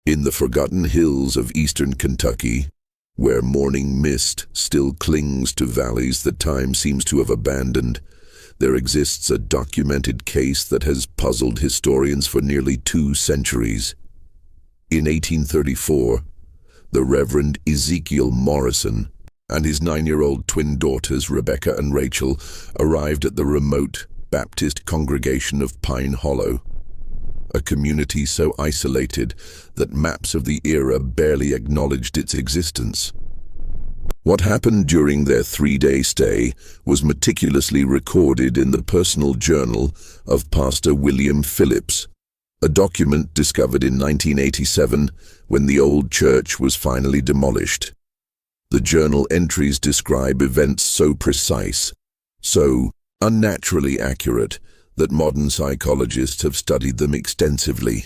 In the forgotten hills of eastern Kentucky, where morning mist still clings to valleys that time seems to have abandoned, there exists a documented case that has puzzled historians for nearly 2 centuries. In 1834, the Reverend Ezekiel Morrison and his 9-year-old twin daughters, Rebecca and Rachel, arrived at the remote Baptist congregation of Pine Hollow, a community so isolated that maps of the era barely acknowledged its existence. What happened during their 3-day stay was meticulously recorded in the personal journal of Pastor William Phillips, a document discovered in 1987 when the old church was finally demolished. The journal entries describe events so precise, so unnaturally accurate, that modern psychologists have studied them extensively.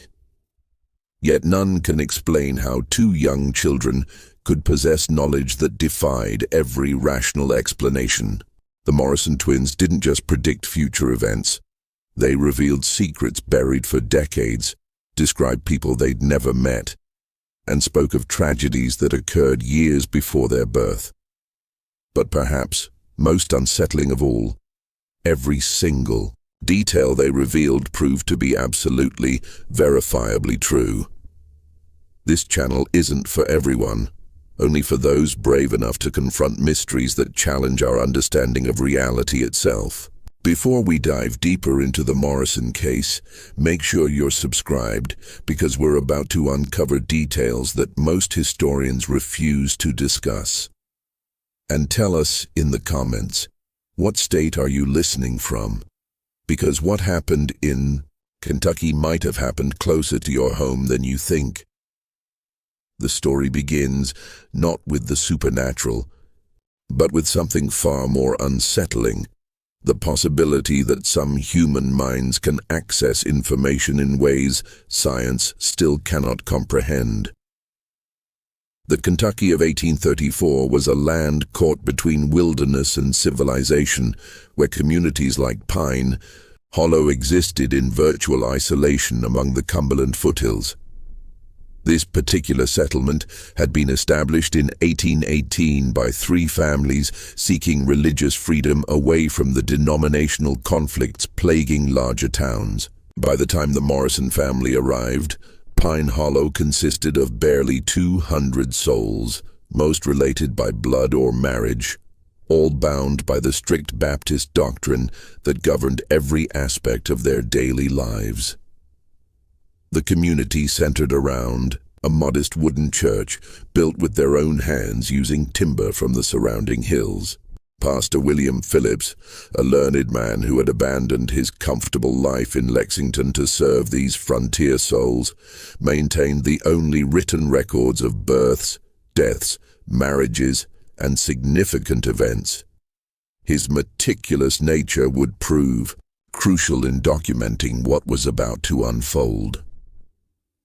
Yet none can explain how 2 young children could possess knowledge that defied every rational explanation. The Morrison twins didn't just predict future events. They revealed secrets buried for decades, described people they'd never met, and spoke of tragedies that occurred years before their birth. But perhaps most unsettling of all, every single detail they revealed proved to be absolutely, verifiably true. This channel isn't for everyone, only for those brave enough to confront mysteries that challenge our understanding of reality itself. Before we dive deeper into the Morrison case, make sure you're subscribed, because we're about to uncover details that most historians refuse to discuss. And tell us in the comments, what state are you listening from? Because what happened in Kentucky might have happened closer to your home than you think. The story begins not with the supernatural, but with something far more unsettling: the possibility that some human minds can access information in ways science still cannot comprehend. The Kentucky of 1834 was a land caught between wilderness and civilization, where communities like Pine Hollow existed in virtual isolation among the Cumberland foothills. This particular settlement had been established in 1818 by 3 families seeking religious freedom away from the denominational conflicts plaguing larger towns. By the time the Morrison family arrived, Pine Hollow consisted of barely 200 souls, most related by blood or marriage, all bound by the strict Baptist doctrine that governed every aspect of their daily lives. The community centered around a modest wooden church built with their own hands using timber from the surrounding hills. Pastor William Phillips, a learned man who had abandoned his comfortable life in Lexington to serve these frontier souls, maintained the only written records of births, deaths, marriages, and significant events. His meticulous nature would prove crucial in documenting what was about to unfold.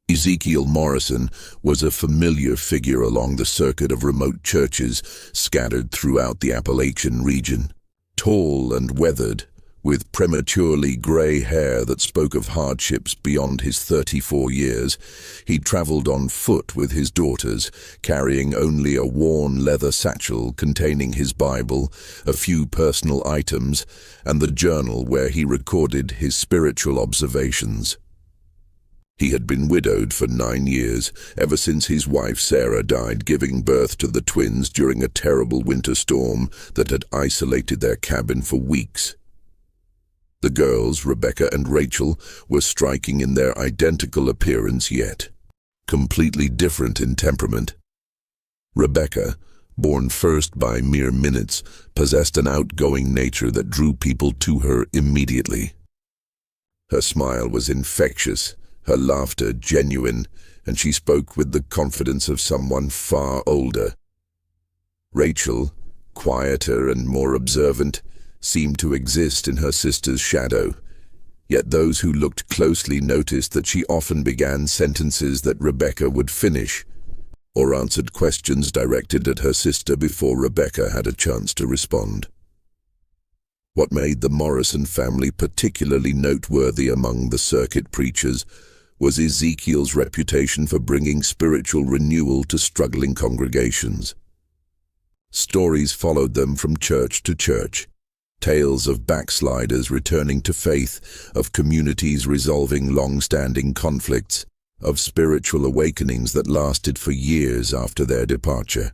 Ezekiel Morrison was a familiar figure along the circuit of remote churches scattered throughout the Appalachian region. Tall and weathered, with prematurely gray hair that spoke of hardships beyond his 34 years, he traveled on foot with his daughters, carrying only a worn leather satchel containing his Bible, a few personal items, and the journal where he recorded his spiritual observations. He had been widowed for 9 years, ever since his wife Sarah died giving birth to the twins during a terrible winter storm that had isolated their cabin for weeks. The girls, Rebecca and Rachel, were striking in their identical appearance yet completely different in temperament. Rebecca, born first by mere minutes, possessed an outgoing nature that drew people to her immediately. Her smile was infectious, her laughter genuine, and she spoke with the confidence of someone far older. Rachel, quieter and more observant, seemed to exist in her sister's shadow, yet those who looked closely noticed that she often began sentences that Rebecca would finish, or answered questions directed at her sister before Rebecca had a chance to respond. What made the Morrison family particularly noteworthy among the circuit preachers was Ezekiel's reputation for bringing spiritual renewal to struggling congregations. Stories followed them from church to church. Tales of backsliders returning to faith, of communities resolving long-standing conflicts, of spiritual awakenings that lasted for years after their departure.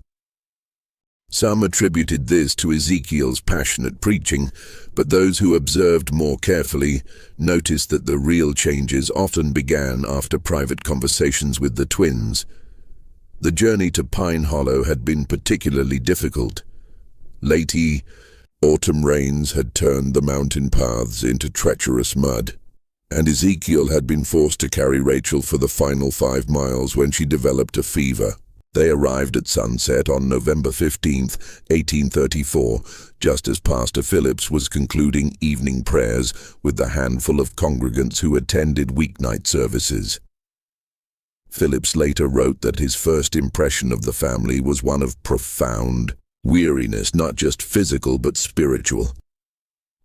Some attributed this to Ezekiel's passionate preaching, but those who observed more carefully noticed that the real changes often began after private conversations with the twins. The journey to Pine Hollow had been particularly difficult. Late autumn rains had turned the mountain paths into treacherous mud, and Ezekiel had been forced to carry Rachel for the final 5 miles when she developed a fever. They arrived at sunset on November 15, 1834, just as Pastor Phillips was concluding evening prayers with the handful of congregants who attended weeknight services. Phillips later wrote that his first impression of the family was one of profound weariness, not just physical but spiritual.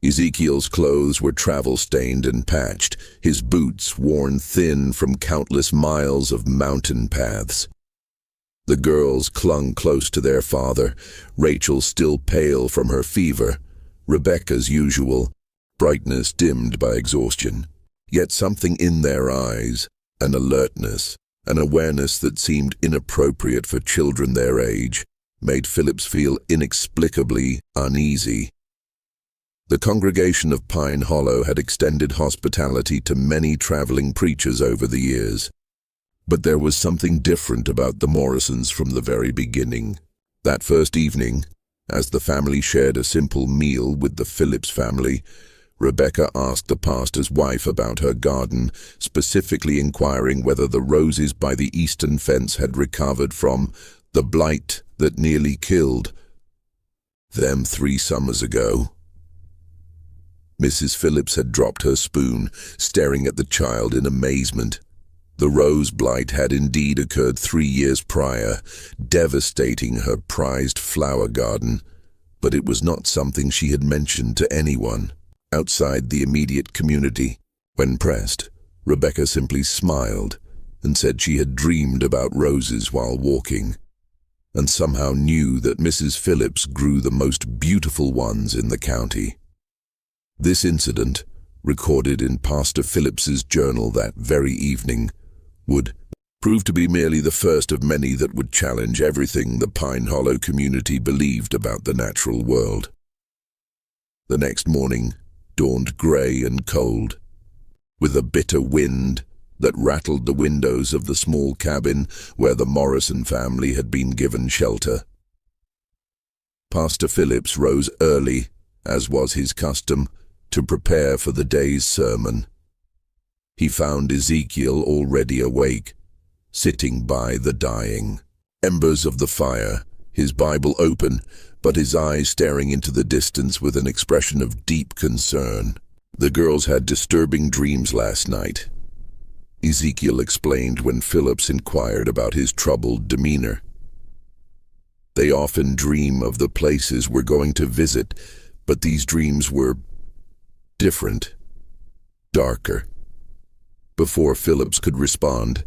Ezekiel's clothes were travel-stained and patched, his boots worn thin from countless miles of mountain paths. The girls clung close to their father, Rachel still pale from her fever, Rebecca's usual brightness dimmed by exhaustion. Yet something in their eyes, an alertness, an awareness that seemed inappropriate for children their age, made Phillips feel inexplicably uneasy. The congregation of Pine Hollow had extended hospitality to many traveling preachers over the years. But there was something different about the Morrisons from the very beginning. That first evening, as the family shared a simple meal with the Phillips family, Rebecca asked the pastor's wife about her garden, specifically inquiring whether the roses by the eastern fence had recovered from the blight that nearly killed them 3 summers ago. Mrs. Phillips had dropped her spoon, staring at the child in amazement. The rose blight had indeed occurred 3 years prior, devastating her prized flower garden, but it was not something she had mentioned to anyone outside the immediate community. When pressed, Rebecca simply smiled and said she had dreamed about roses while walking, and somehow knew that Mrs. Phillips grew the most beautiful ones in the county. This incident, recorded in Pastor Phillips's journal that very evening, would prove to be merely the first of many that would challenge everything the Pine Hollow community believed about the natural world. The next morning dawned gray and cold, with a bitter wind that rattled the windows of the small cabin where the Morrison family had been given shelter. Pastor Phillips rose early, as was his custom, to prepare for the day's sermon. He found Ezekiel already awake, sitting by the dying embers of the fire, his Bible open, but his eyes staring into the distance with an expression of deep concern. "The girls had disturbing dreams last night," Ezekiel explained when Phillips inquired about his troubled demeanor. "They often dream of the places we're going to visit, but these dreams were different, darker." Before Phillips could respond,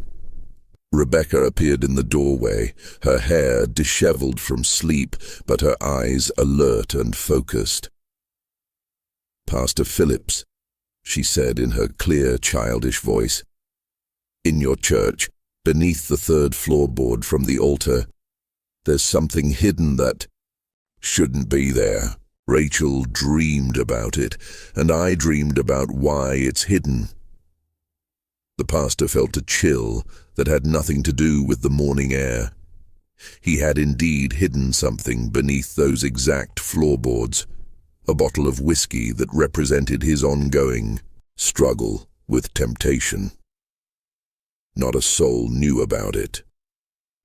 Rebecca appeared in the doorway, her hair disheveled from sleep, but her eyes alert and focused. "Pastor Phillips," she said in her clear, childish voice, "in your church, beneath the 3rd floorboard from the altar, there's something hidden that shouldn't be there. Rachel dreamed about it, and I dreamed about why it's hidden." The pastor felt a chill that had nothing to do with the morning air. He had indeed hidden something beneath those exact floorboards, a bottle of whiskey that represented his ongoing struggle with temptation. Not a soul knew about it.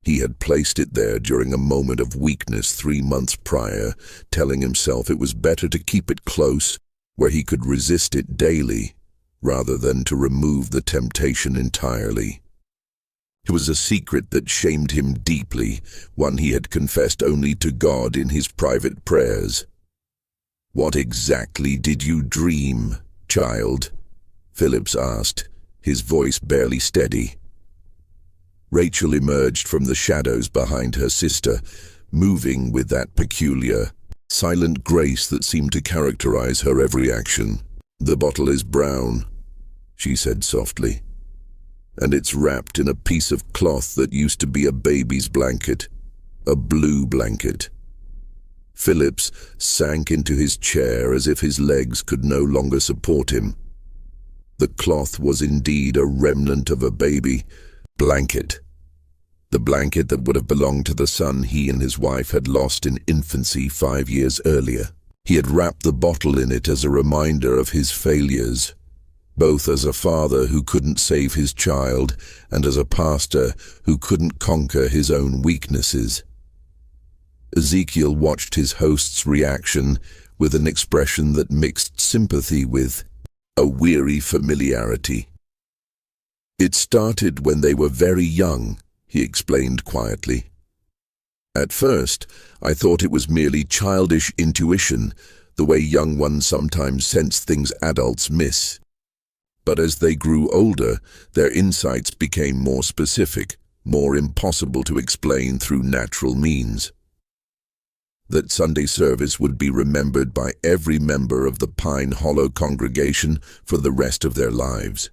He had placed it there during a moment of weakness 3 months prior, telling himself it was better to keep it close, where he could resist it daily, rather than to remove the temptation entirely. It was a secret that shamed him deeply, one he had confessed only to God in his private prayers. "What exactly did you dream, child?" Phillips asked, his voice barely steady. Rachel emerged from the shadows behind her sister, moving with that peculiar, silent grace that seemed to characterize her every action. "The bottle is brown," she said softly, "and it's wrapped in a piece of cloth that used to be a baby's blanket, a blue blanket." Phillips sank into his chair as if his legs could no longer support him. The cloth was indeed a remnant of a baby blanket. The blanket that would have belonged to the son he and his wife had lost in infancy 5 years earlier. He had wrapped the bottle in it as a reminder of his failures, both as a father who couldn't save his child and as a pastor who couldn't conquer his own weaknesses. Ezekiel watched his host's reaction with an expression that mixed sympathy with a weary familiarity. "It started when they were very young," he explained quietly. "At first, I thought it was merely childish intuition, the way young ones sometimes sense things adults miss. But as they grew older, their insights became more specific, more impossible to explain through natural means. That Sunday service would be remembered by every member of the Pine Hollow congregation for the rest of their lives.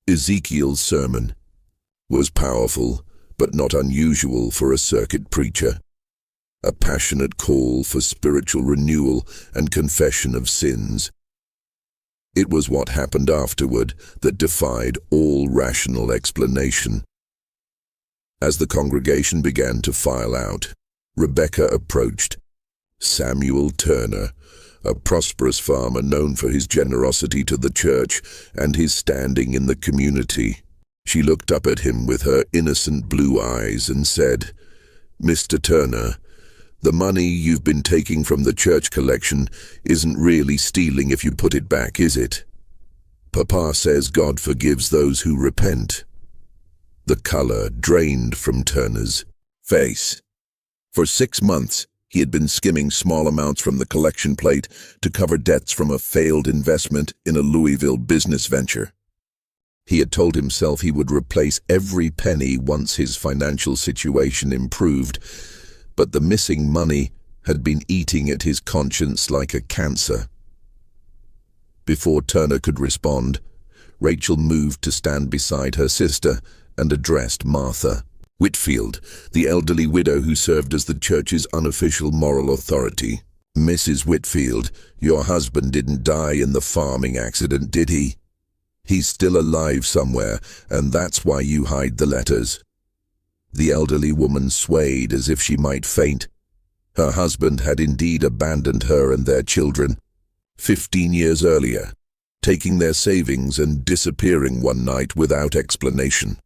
Ezekiel's sermon was powerful, but not unusual for a circuit preacher. A passionate call for spiritual renewal and confession of sins. It was what happened afterward that defied all rational explanation. As the congregation began to file out, Rebecca approached. Samuel Turner, a prosperous farmer known for his generosity to the church and his standing in the community. She looked up at him with her innocent blue eyes and said, "Mr. Turner, the money you've been taking from the church collection isn't really stealing if you put it back, is it? Papa says God forgives those who repent." The color drained from Turner's face. For 6 months, he had been skimming small amounts from the collection plate to cover debts from a failed investment in a Louisville business venture. He had told himself he would replace every penny once his financial situation improved, but the missing money had been eating at his conscience like a cancer. Before Turner could respond, Rachel moved to stand beside her sister and addressed Martha Whitfield, the elderly widow who served as the church's unofficial moral authority. "Mrs. Whitfield, your husband didn't die in the farming accident, did he? He's still alive somewhere, and that's why you hide the letters." The elderly woman swayed as if she might faint. Her husband had indeed abandoned her and their children 15 years earlier, taking their savings and disappearing one night without explanation.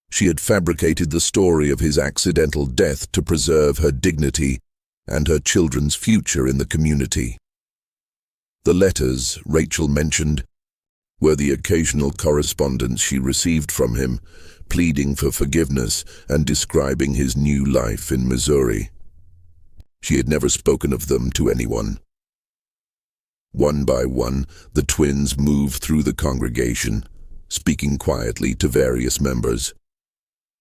She had fabricated the story of his accidental death to preserve her dignity and her children's future in the community. The letters, Rachel mentioned, were the occasional correspondence she received from him, pleading for forgiveness and describing his new life in Missouri. She had never spoken of them to anyone. One by one, the twins moved through the congregation, speaking quietly to various members.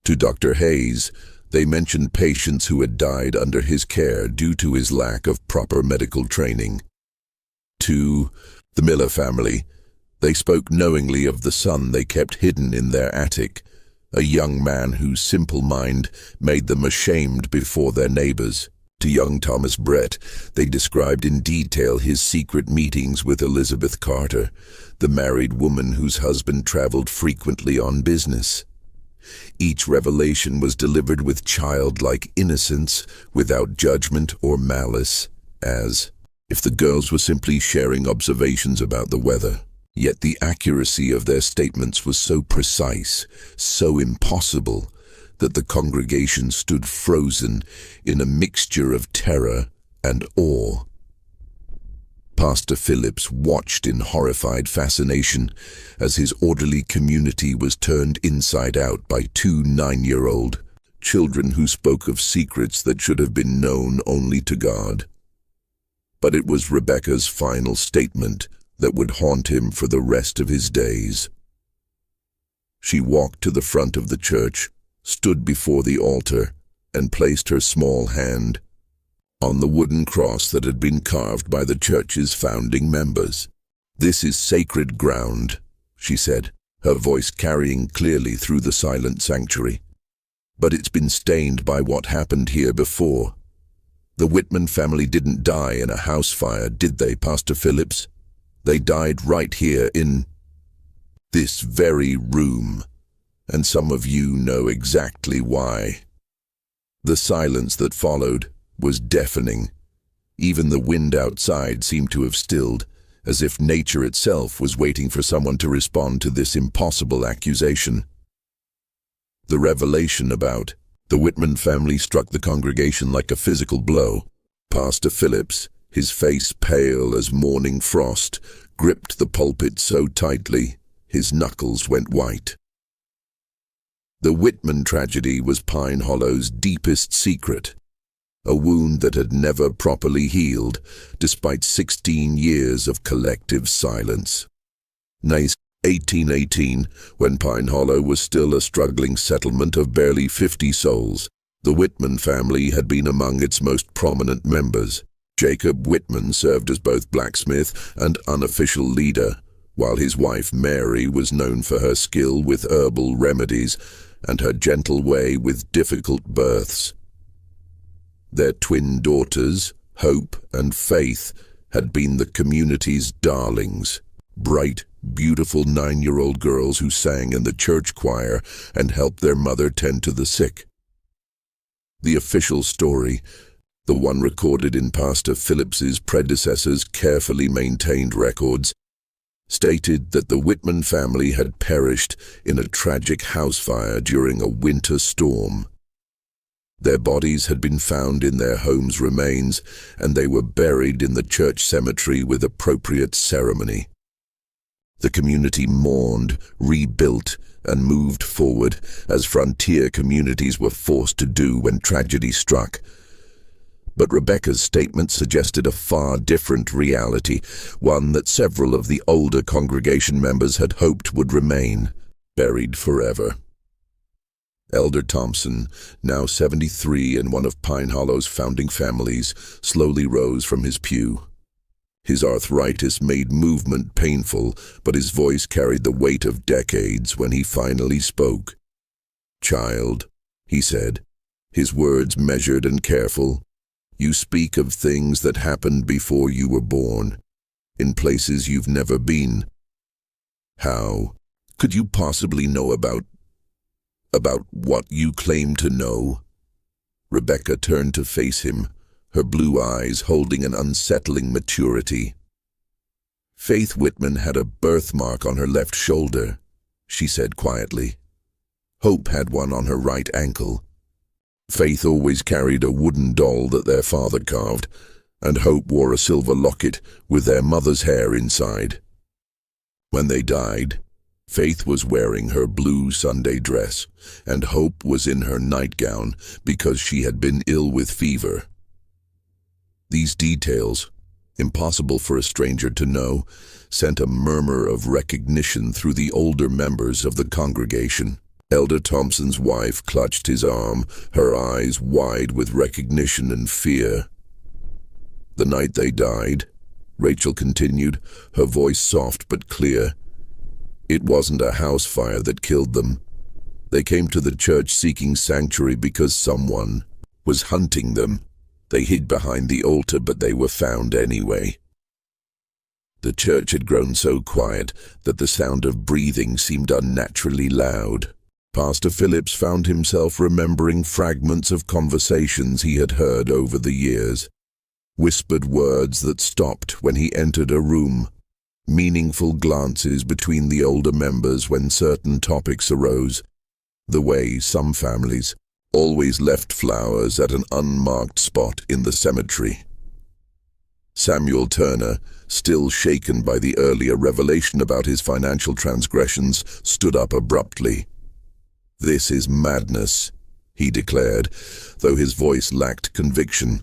To Dr. Hayes, they mentioned patients who had died under his care due to his lack of proper medical training. To the Miller family, they spoke knowingly of the son they kept hidden in their attic, a young man whose simple mind made them ashamed before their neighbors. To young Thomas Brett, they described in detail his secret meetings with Elizabeth Carter, the married woman whose husband traveled frequently on business. Each revelation was delivered with childlike innocence, without judgment or malice, as if the girls were simply sharing observations about the weather. Yet the accuracy of their statements was so precise, so impossible, that the congregation stood frozen in a mixture of terror and awe. Pastor Phillips watched in horrified fascination as his orderly community was turned inside out by 2 9-year-old children who spoke of secrets that should have been known only to God. But it was Rebecca's final statement that would haunt him for the rest of his days. She walked to the front of the church, stood before the altar, and placed her small hand on the wooden cross that had been carved by the church's founding members. "This is sacred ground," she said, her voice carrying clearly through the silent sanctuary. "But it's been stained by what happened here before. The Whitman family didn't die in a house fire, did they, Pastor Phillips? They died right here in this very room, and some of you know exactly why." The silence that followed was deafening. Even the wind outside seemed to have stilled, as if nature itself was waiting for someone to respond to this impossible accusation. The revelation about the Whitman family struck the congregation like a physical blow. Pastor Phillips, his face pale as morning frost, gripped the pulpit so tightly his knuckles went white. The Whitman tragedy was Pine Hollow's deepest secret, a wound that had never properly healed, despite 16 years of collective silence. 1818, when Pine Hollow was still a struggling settlement of barely 50 souls, the Whitman family had been among its most prominent members. Jacob Whitman served as both blacksmith and unofficial leader, while his wife Mary was known for her skill with herbal remedies and her gentle way with difficult births. Their twin daughters, Hope and Faith, had been the community's darlings, bright, beautiful 9-year-old girls who sang in the church choir and helped their mother tend to the sick. The official story, the one recorded in Pastor Phillips's predecessor's carefully maintained records, stated that the Whitman family had perished in a tragic house fire during a winter storm. Their bodies had been found in their home's remains, and they were buried in the church cemetery with appropriate ceremony. The community mourned, rebuilt, and moved forward, as frontier communities were forced to do when tragedy struck. But Rebecca's statement suggested a far different reality, one that several of the older congregation members had hoped would remain buried forever. Elder Thompson, now 73 and one of Pine Hollow's founding families, slowly rose from his pew. His arthritis made movement painful, but his voice carried the weight of decades when he finally spoke. "Child," he said, his words measured and careful, "you speak of things that happened before you were born, in places you've never been. How could you possibly know about what you claim to know?" Rebecca turned to face him, her blue eyes holding an unsettling maturity. "Faith Whitman had a birthmark on her left shoulder," she said quietly. "Hope had one on her right ankle. Faith always carried a wooden doll that their father carved, and Hope wore a silver locket with their mother's hair inside. When they died, Faith was wearing her blue Sunday dress, and Hope was in her nightgown because she had been ill with fever." These details, impossible for a stranger to know, sent a murmur of recognition through the older members of the congregation. Elder Thompson's wife clutched his arm, her eyes wide with recognition and fear. "The night they died," Rachel continued, her voice soft but clear, "it wasn't a house fire that killed them. They came to the church seeking sanctuary because someone was hunting them. They hid behind the altar, but they were found anyway." The church had grown so quiet that the sound of breathing seemed unnaturally loud. Pastor Phillips found himself remembering fragments of conversations he had heard over the years, whispered words that stopped when he entered a room, meaningful glances between the older members when certain topics arose, the way some families always left flowers at an unmarked spot in the cemetery. Samuel Turner, still shaken by the earlier revelation about his financial transgressions, stood up abruptly. "This is madness," he declared, though his voice lacked conviction.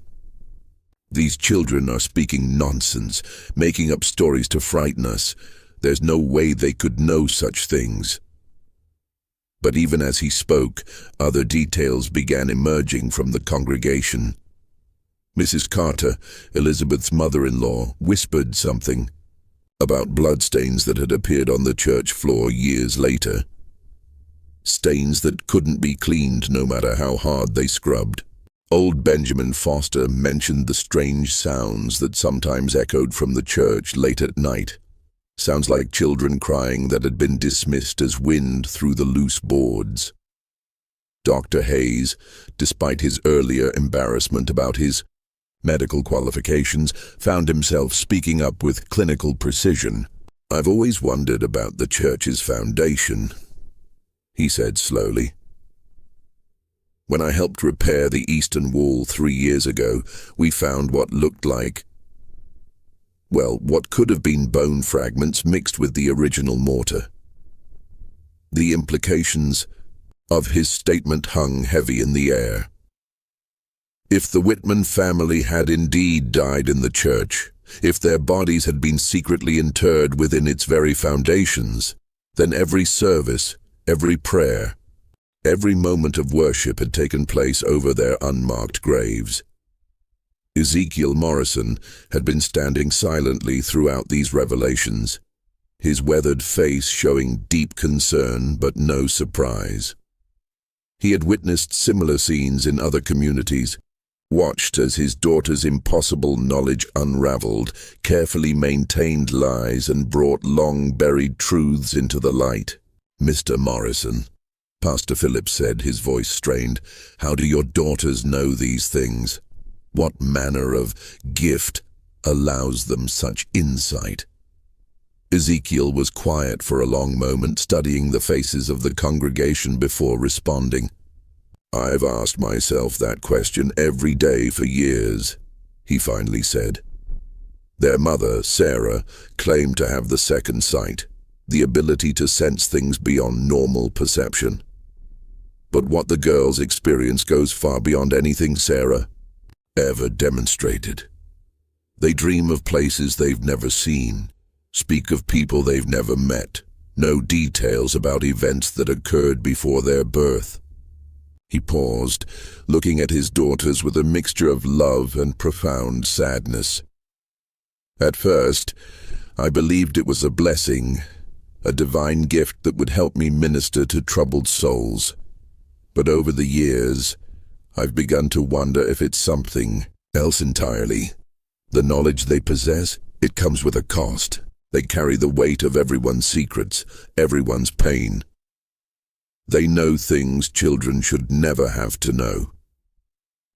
These children are speaking nonsense, making up stories to frighten us. There's no way they could know such things." But even as he spoke, other details began emerging from the congregation. Mrs. Carter, Elizabeth's mother-in-law, whispered something about bloodstains that had appeared on the church floor years later. Stains that couldn't be cleaned no matter how hard they scrubbed. Old Benjamin Foster mentioned the strange sounds that sometimes echoed from the church late at night. Sounds like children crying that had been dismissed as wind through the loose boards. Dr. Hayes, despite his earlier embarrassment about his medical qualifications, found himself speaking up with clinical precision. "I've always wondered about the church's foundation," he said slowly. "When I helped repair the eastern wall 3 years ago, we found what looked like, well, what could have been bone fragments mixed with the original mortar." The implications of his statement hung heavy in the air. If the Whitman family had indeed died in the church, if their bodies had been secretly interred within its very foundations, then every service, every prayer, every moment of worship had taken place over their unmarked graves. Ezekiel Morrison had been standing silently throughout these revelations, his weathered face showing deep concern but no surprise. He had witnessed similar scenes in other communities, watched as his daughter's impossible knowledge unraveled, carefully maintained lies and brought long-buried truths into the light. "Mr. Morrison," Pastor Phillips said, his voice strained, "how do your daughters know these things? What manner of gift allows them such insight?" Ezekiel was quiet for a long moment, studying the faces of the congregation before responding. "I've asked myself that question every day for years," he finally said. Their mother, Sarah, claimed to have the second sight, the ability to sense things beyond normal perception. But what the girls experience goes far beyond anything Sarah ever demonstrated. They dream of places they've never seen, speak of people they've never met, know details about events that occurred before their birth. He paused, looking at his daughters with a mixture of love and profound sadness. "At first, I believed it was a blessing, a divine gift that would help me minister to troubled souls. But over the years, I've begun to wonder if it's something else entirely. The knowledge they possess, it comes with a cost. They carry the weight of everyone's secrets, everyone's pain. They know things children should never have to know."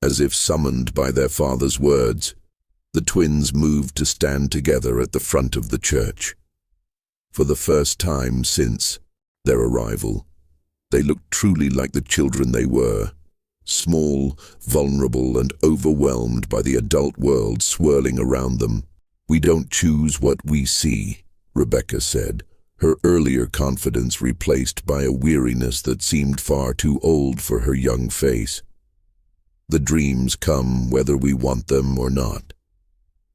As if summoned by their father's words, the twins moved to stand together at the front of the church. For the first time since their arrival, they looked truly like the children they were, small, vulnerable, and overwhelmed by the adult world swirling around them. "We don't choose what we see," Rebecca said, her earlier confidence replaced by a weariness that seemed far too old for her young face. "The dreams come whether we want them or not.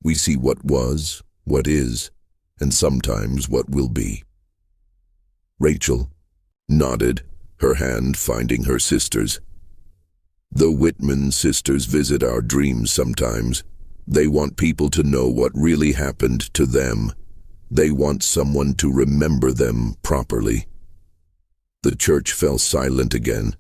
We see what was, what is, and sometimes what will be." Rachel nodded, her hand finding her sister's. "The Whitman sisters visit our dreams sometimes. They want people to know what really happened to them. They want someone to remember them properly." The church fell silent again,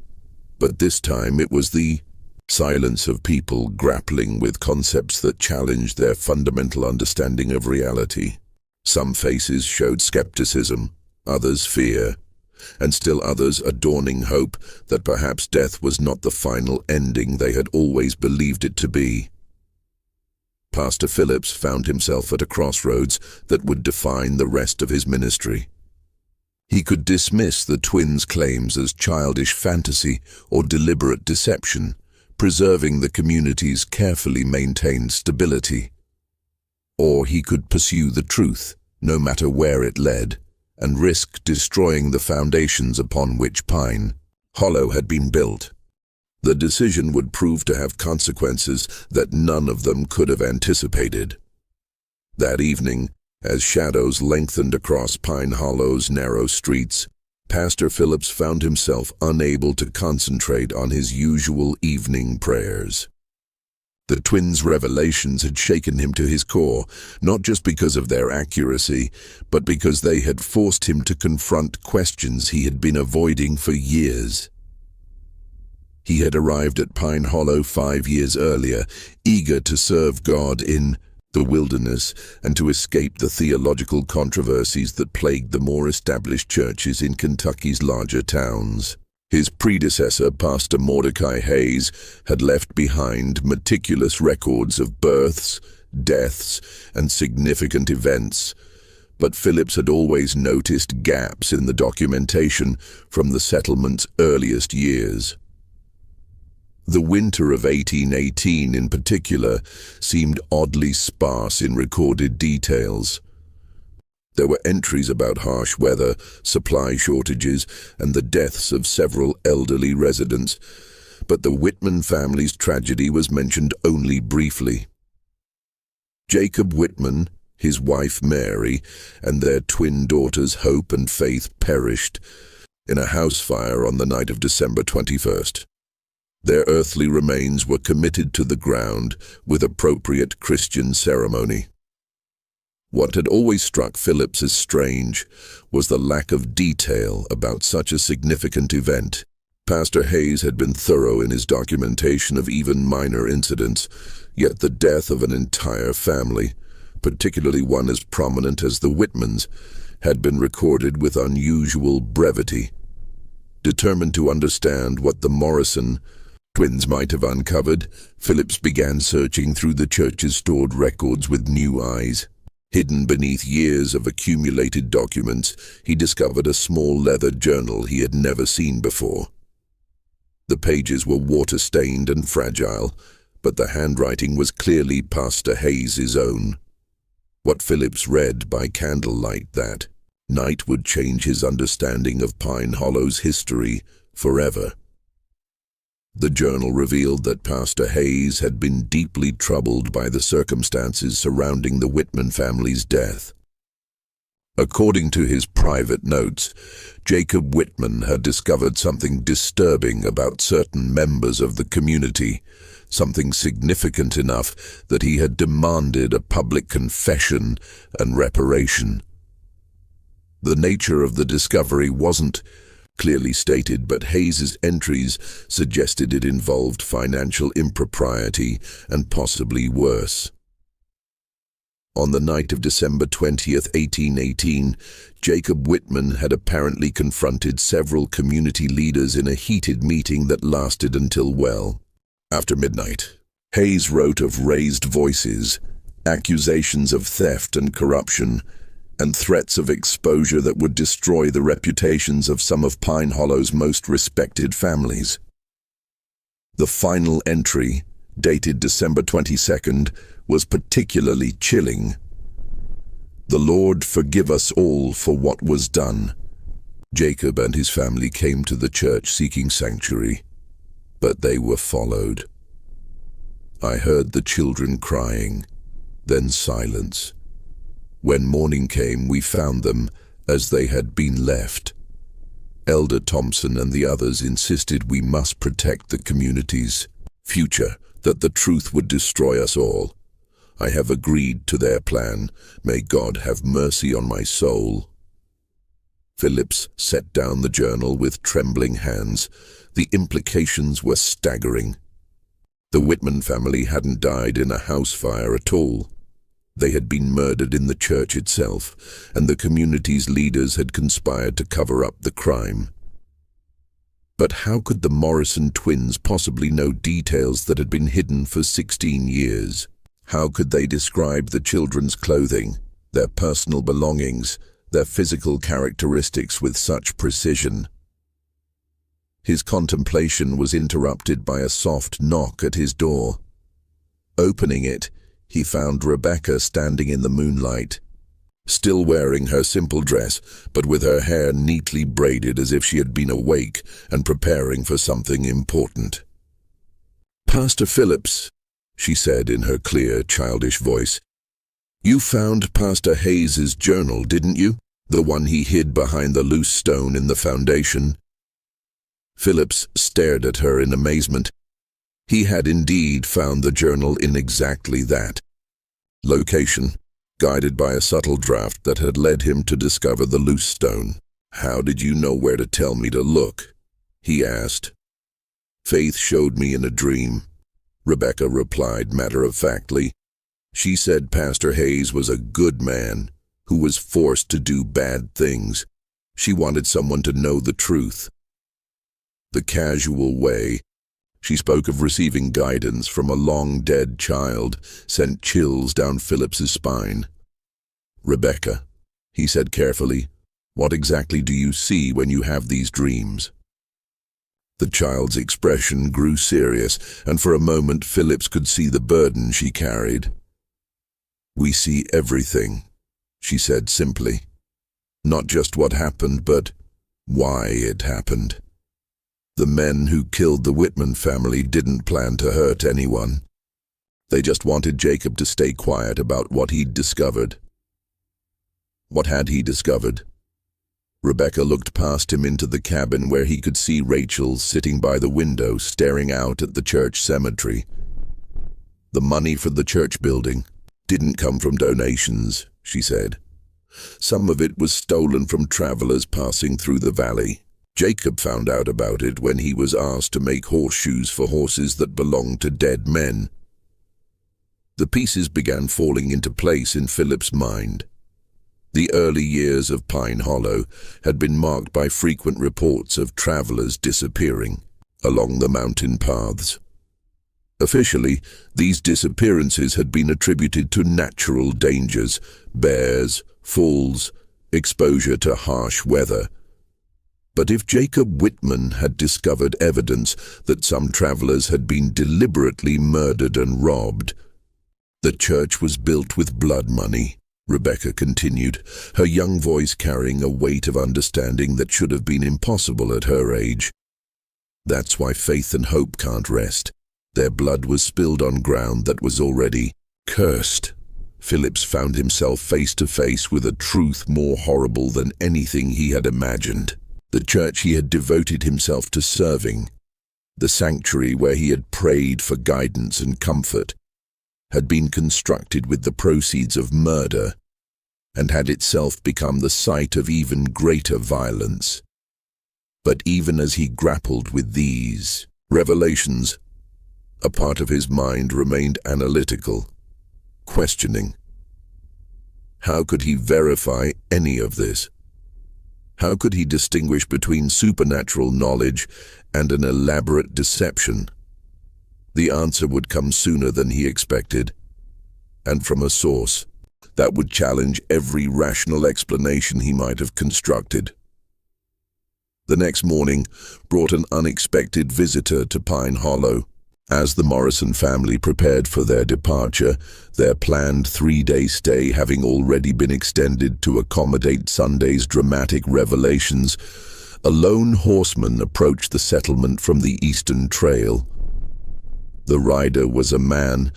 but this time it was the silence of people grappling with concepts that challenged their fundamental understanding of reality. Some faces showed skepticism, others fear, and still others a dawning hope that perhaps death was not the final ending they had always believed it to be. Pastor Phillips found himself at a crossroads that would define the rest of his ministry. He could dismiss the twins' claims as childish fantasy or deliberate deception, preserving the community's carefully maintained stability. Or he could pursue the truth, no matter where it led, and risk destroying the foundations upon which Pine Hollow had been built. The decision would prove to have consequences that none of them could have anticipated. That evening, as shadows lengthened across Pine Hollow's narrow streets, Pastor Phillips found himself unable to concentrate on his usual evening prayers. The twins' revelations had shaken him to his core, not just because of their accuracy, but because they had forced him to confront questions he had been avoiding for years. He had arrived at Pine Hollow 5 years earlier, eager to serve God in the wilderness and to escape the theological controversies that plagued the more established churches in Kentucky's larger towns. His predecessor, Pastor Mordecai Hayes, had left behind meticulous records of births, deaths, and significant events, but Phillips had always noticed gaps in the documentation from the settlement's earliest years. The winter of 1818 in particular seemed oddly sparse in recorded details. There were entries about harsh weather, supply shortages, and the deaths of several elderly residents, but the Whitman family's tragedy was mentioned only briefly. Jacob Whitman, his wife Mary, and their twin daughters Hope and Faith perished in a house fire on the night of December 21st. Their earthly remains were committed to the ground with appropriate Christian ceremony. What had always struck Phillips as strange was the lack of detail about such a significant event. Pastor Hayes had been thorough in his documentation of even minor incidents, yet the death of an entire family, particularly one as prominent as the Whitmans, had been recorded with unusual brevity. Determined to understand what the Morrison twins might have uncovered, Phillips began searching through the church's stored records with new eyes. Hidden beneath years of accumulated documents, he discovered a small leather journal he had never seen before. The pages were water-stained and fragile, but the handwriting was clearly Pastor Hayes's own. What Phillips read by candlelight that night would change his understanding of Pine Hollow's history forever. The journal revealed that Pastor Hayes had been deeply troubled by the circumstances surrounding the Whitman family's death. According to his private notes, Jacob Whitman had discovered something disturbing about certain members of the community, something significant enough that he had demanded a public confession and reparation. The nature of the discovery wasn't clearly stated, but Hayes's entries suggested it involved financial impropriety and possibly worse. On the night of December 20th, 1818, Jacob Whitman had apparently confronted several community leaders in a heated meeting that lasted until well after midnight. Hayes wrote of raised voices, accusations of theft and corruption, and threats of exposure that would destroy the reputations of some of Pine Hollow's most respected families. The final entry, dated December 22nd, was particularly chilling. "The Lord forgive us all for what was done." Jacob and his family came to the church seeking sanctuary, but they were followed. I heard the children crying, then silence. When morning came, we found them as they had been left. Elder Thompson and the others insisted we must protect the community's future, that the truth would destroy us all. I have agreed to their plan. May God have mercy on my soul. Phillips set down the journal with trembling hands. The implications were staggering. The Whitman family hadn't died in a house fire at all. They had been murdered in the church itself, and the community's leaders had conspired to cover up the crime. But how could the Morrison twins possibly know details that had been hidden for 16 years? How could they describe the children's clothing, their personal belongings, their physical characteristics with such precision? His contemplation was interrupted by a soft knock at his door. Opening it, he found Rebecca standing in the moonlight, still wearing her simple dress, but with her hair neatly braided as if she had been awake and preparing for something important. "Pastor Phillips," she said in her clear, childish voice, "you found Pastor Hayes's journal, didn't you? The one he hid behind the loose stone in the foundation?" Phillips stared at her in amazement. He had indeed found the journal in exactly that location, guided by a subtle draft that had led him to discover the loose stone. "How did you know where to tell me to look?" he asked. "Faith showed me in a dream," Rebecca replied matter-of-factly. "She said Pastor Hayes was a good man who was forced to do bad things. She wanted someone to know the truth." The casual way she spoke of receiving guidance from a long-dead child sent chills down Phillips's spine. "Rebecca," he said carefully, "what exactly do you see when you have these dreams?" The child's expression grew serious, and for a moment Phillips could see the burden she carried. "We see everything," she said simply. "Not just what happened, but why it happened. The men who killed the Whitman family didn't plan to hurt anyone. They just wanted Jacob to stay quiet about what he'd discovered." "What had he discovered?" Rebecca looked past him into the cabin where he could see Rachel sitting by the window staring out at the church cemetery. "The money for the church building didn't come from donations," she said. "Some of it was stolen from travelers passing through the valley. Jacob found out about it when he was asked to make horseshoes for horses that belonged to dead men." The pieces began falling into place in Philip's mind. The early years of Pine Hollow had been marked by frequent reports of travelers disappearing along the mountain paths. Officially, these disappearances had been attributed to natural dangers: bears, falls, exposure to harsh weather. But if Jacob Whitman had discovered evidence that some travelers had been deliberately murdered and robbed— "The church was built with blood money," Rebecca continued, her young voice carrying a weight of understanding that should have been impossible at her age. "That's why faith and hope can't rest. Their blood was spilled on ground that was already cursed." Phillips found himself face to face with a truth more horrible than anything he had imagined. The church he had devoted himself to serving, the sanctuary where he had prayed for guidance and comfort, had been constructed with the proceeds of murder and had itself become the site of even greater violence. But even as he grappled with these revelations, a part of his mind remained analytical, questioning. How could he verify any of this? How could he distinguish between supernatural knowledge and an elaborate deception? The answer would come sooner than he expected, and from a source that would challenge every rational explanation he might have constructed. The next morning brought an unexpected visitor to Pine Hollow. As the Morrison family prepared for their departure, their planned 3-day stay having already been extended to accommodate Sunday's dramatic revelations, a lone horseman approached the settlement from the Eastern Trail. The rider was a man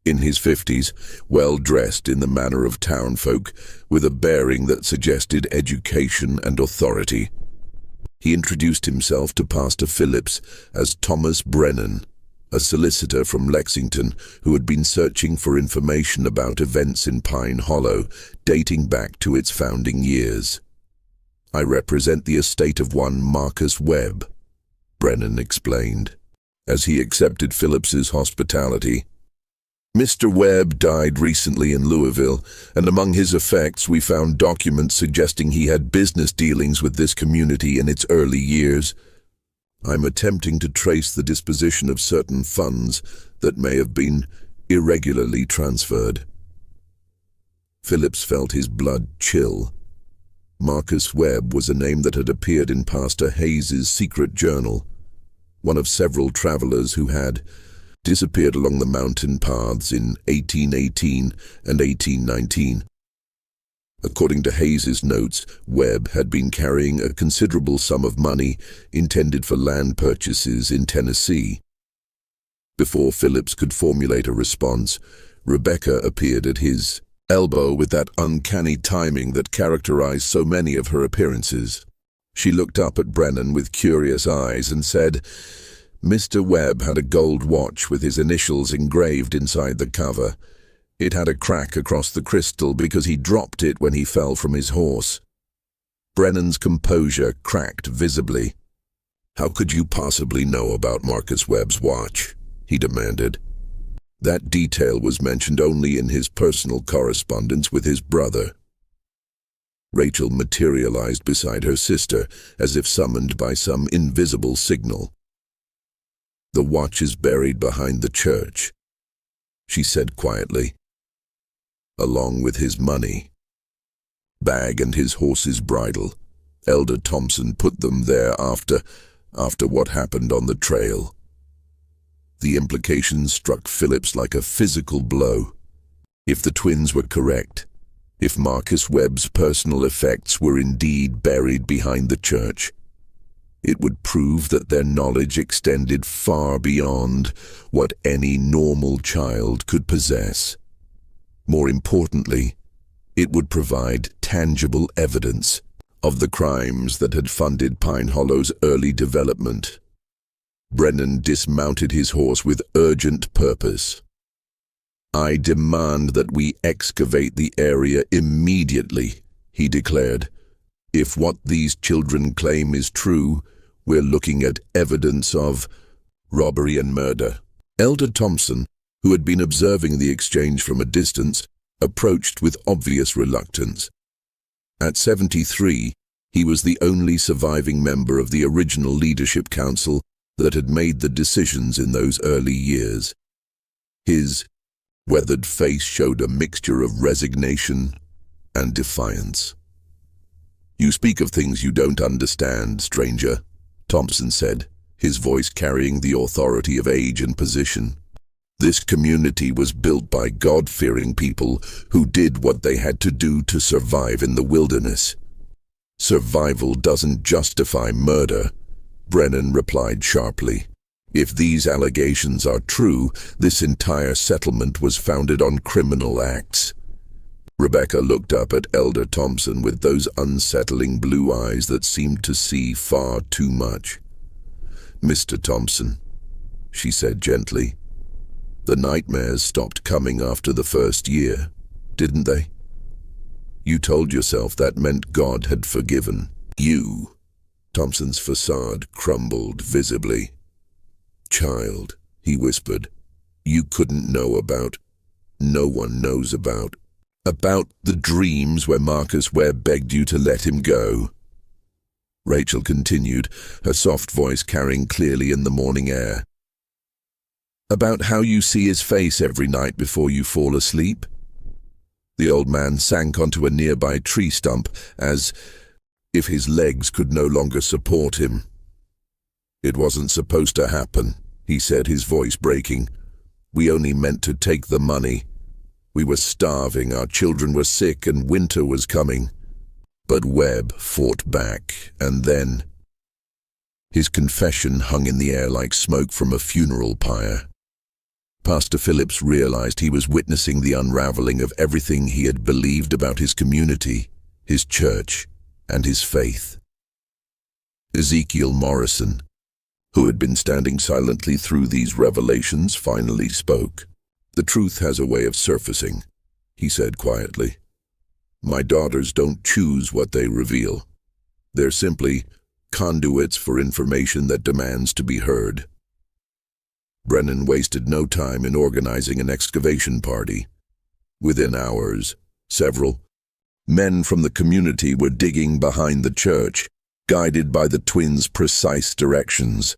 in his 50s, well-dressed in the manner of townfolk, with a bearing that suggested education and authority. He introduced himself to Pastor Phillips as Thomas Brennan, a solicitor from Lexington who had been searching for information about events in Pine Hollow dating back to its founding years. "I represent the estate of one Marcus Webb," Brennan explained, as he accepted Phillips's hospitality. "Mr. Webb died recently in Louisville, and among his effects we found documents suggesting he had business dealings with this community in its early years. I'm attempting to trace the disposition of certain funds that may have been irregularly transferred." Phillips felt his blood chill. Marcus Webb was a name that had appeared in Pastor Hayes's secret journal, one of several travelers who had disappeared along the mountain paths in 1818 and 1819. According to Hayes's notes, Webb had been carrying a considerable sum of money intended for land purchases in Tennessee. Before Phillips could formulate a response, Rebecca appeared at his elbow with that uncanny timing that characterized so many of her appearances. She looked up at Brennan with curious eyes and said, "Mr. Webb had a gold watch with his initials engraved inside the cover. It had a crack across the crystal because he dropped it when he fell from his horse." Brennan's composure cracked visibly. "How could you possibly know about Marcus Webb's watch?" he demanded. That detail was mentioned only in his personal correspondence with his brother. Rachel materialized beside her sister, as if summoned by some invisible signal. "The watch is buried behind the church," she said quietly, "along with his money, bag and his horse's bridle. Elder Thompson put them there after what happened on the trail." The implication struck Phillips like a physical blow. If the twins were correct, if Marcus Webb's personal effects were indeed buried behind the church, it would prove that their knowledge extended far beyond what any normal child could possess. More importantly, it would provide tangible evidence of the crimes that had funded Pine Hollow's early development. Brennan dismounted his horse with urgent purpose. "I demand that we excavate the area immediately," he declared. "If what these children claim is true, we're looking at evidence of robbery and murder." Elder Thompson, who had been observing the exchange from a distance, approached with obvious reluctance. At 73, he was the only surviving member of the original leadership council that had made the decisions in those early years. His weathered face showed a mixture of resignation and defiance. "You speak of things you don't understand, stranger," Thompson said, his voice carrying the authority of age and position. "This community was built by God-fearing people who did what they had to do to survive in the wilderness. Survival doesn't justify murder," Brennan replied sharply. "If these allegations are true, this entire settlement was founded on criminal acts." Rebecca looked up at Elder Thompson with those unsettling blue eyes that seemed to see far too much. "Mr. Thompson," she said gently, "the nightmares stopped coming after the first year, didn't they? You told yourself that meant God had forgiven you." Thompson's facade crumbled visibly. "Child," he whispered, "you couldn't know about, no one knows about the dreams where Marcus Webb begged you to let him go." Rachel continued, her soft voice carrying clearly in the morning air. "About how you see his face every night before you fall asleep." The old man sank onto a nearby tree stump as if his legs could no longer support him. "It wasn't supposed to happen," he said, his voice breaking. "We only meant to take the money. We were starving, our children were sick, and winter was coming. But Webb fought back, and then—" His confession hung in the air like smoke from a funeral pyre. Pastor Phillips realized he was witnessing the unraveling of everything he had believed about his community, his church, and his faith. Ezekiel Morrison, who had been standing silently through these revelations, finally spoke. "The truth has a way of surfacing," he said quietly. "My daughters don't choose what they reveal. They're simply conduits for information that demands to be heard." Brennan wasted no time in organizing an excavation party. Within hours, several men from the community were digging behind the church, guided by the twins' precise directions.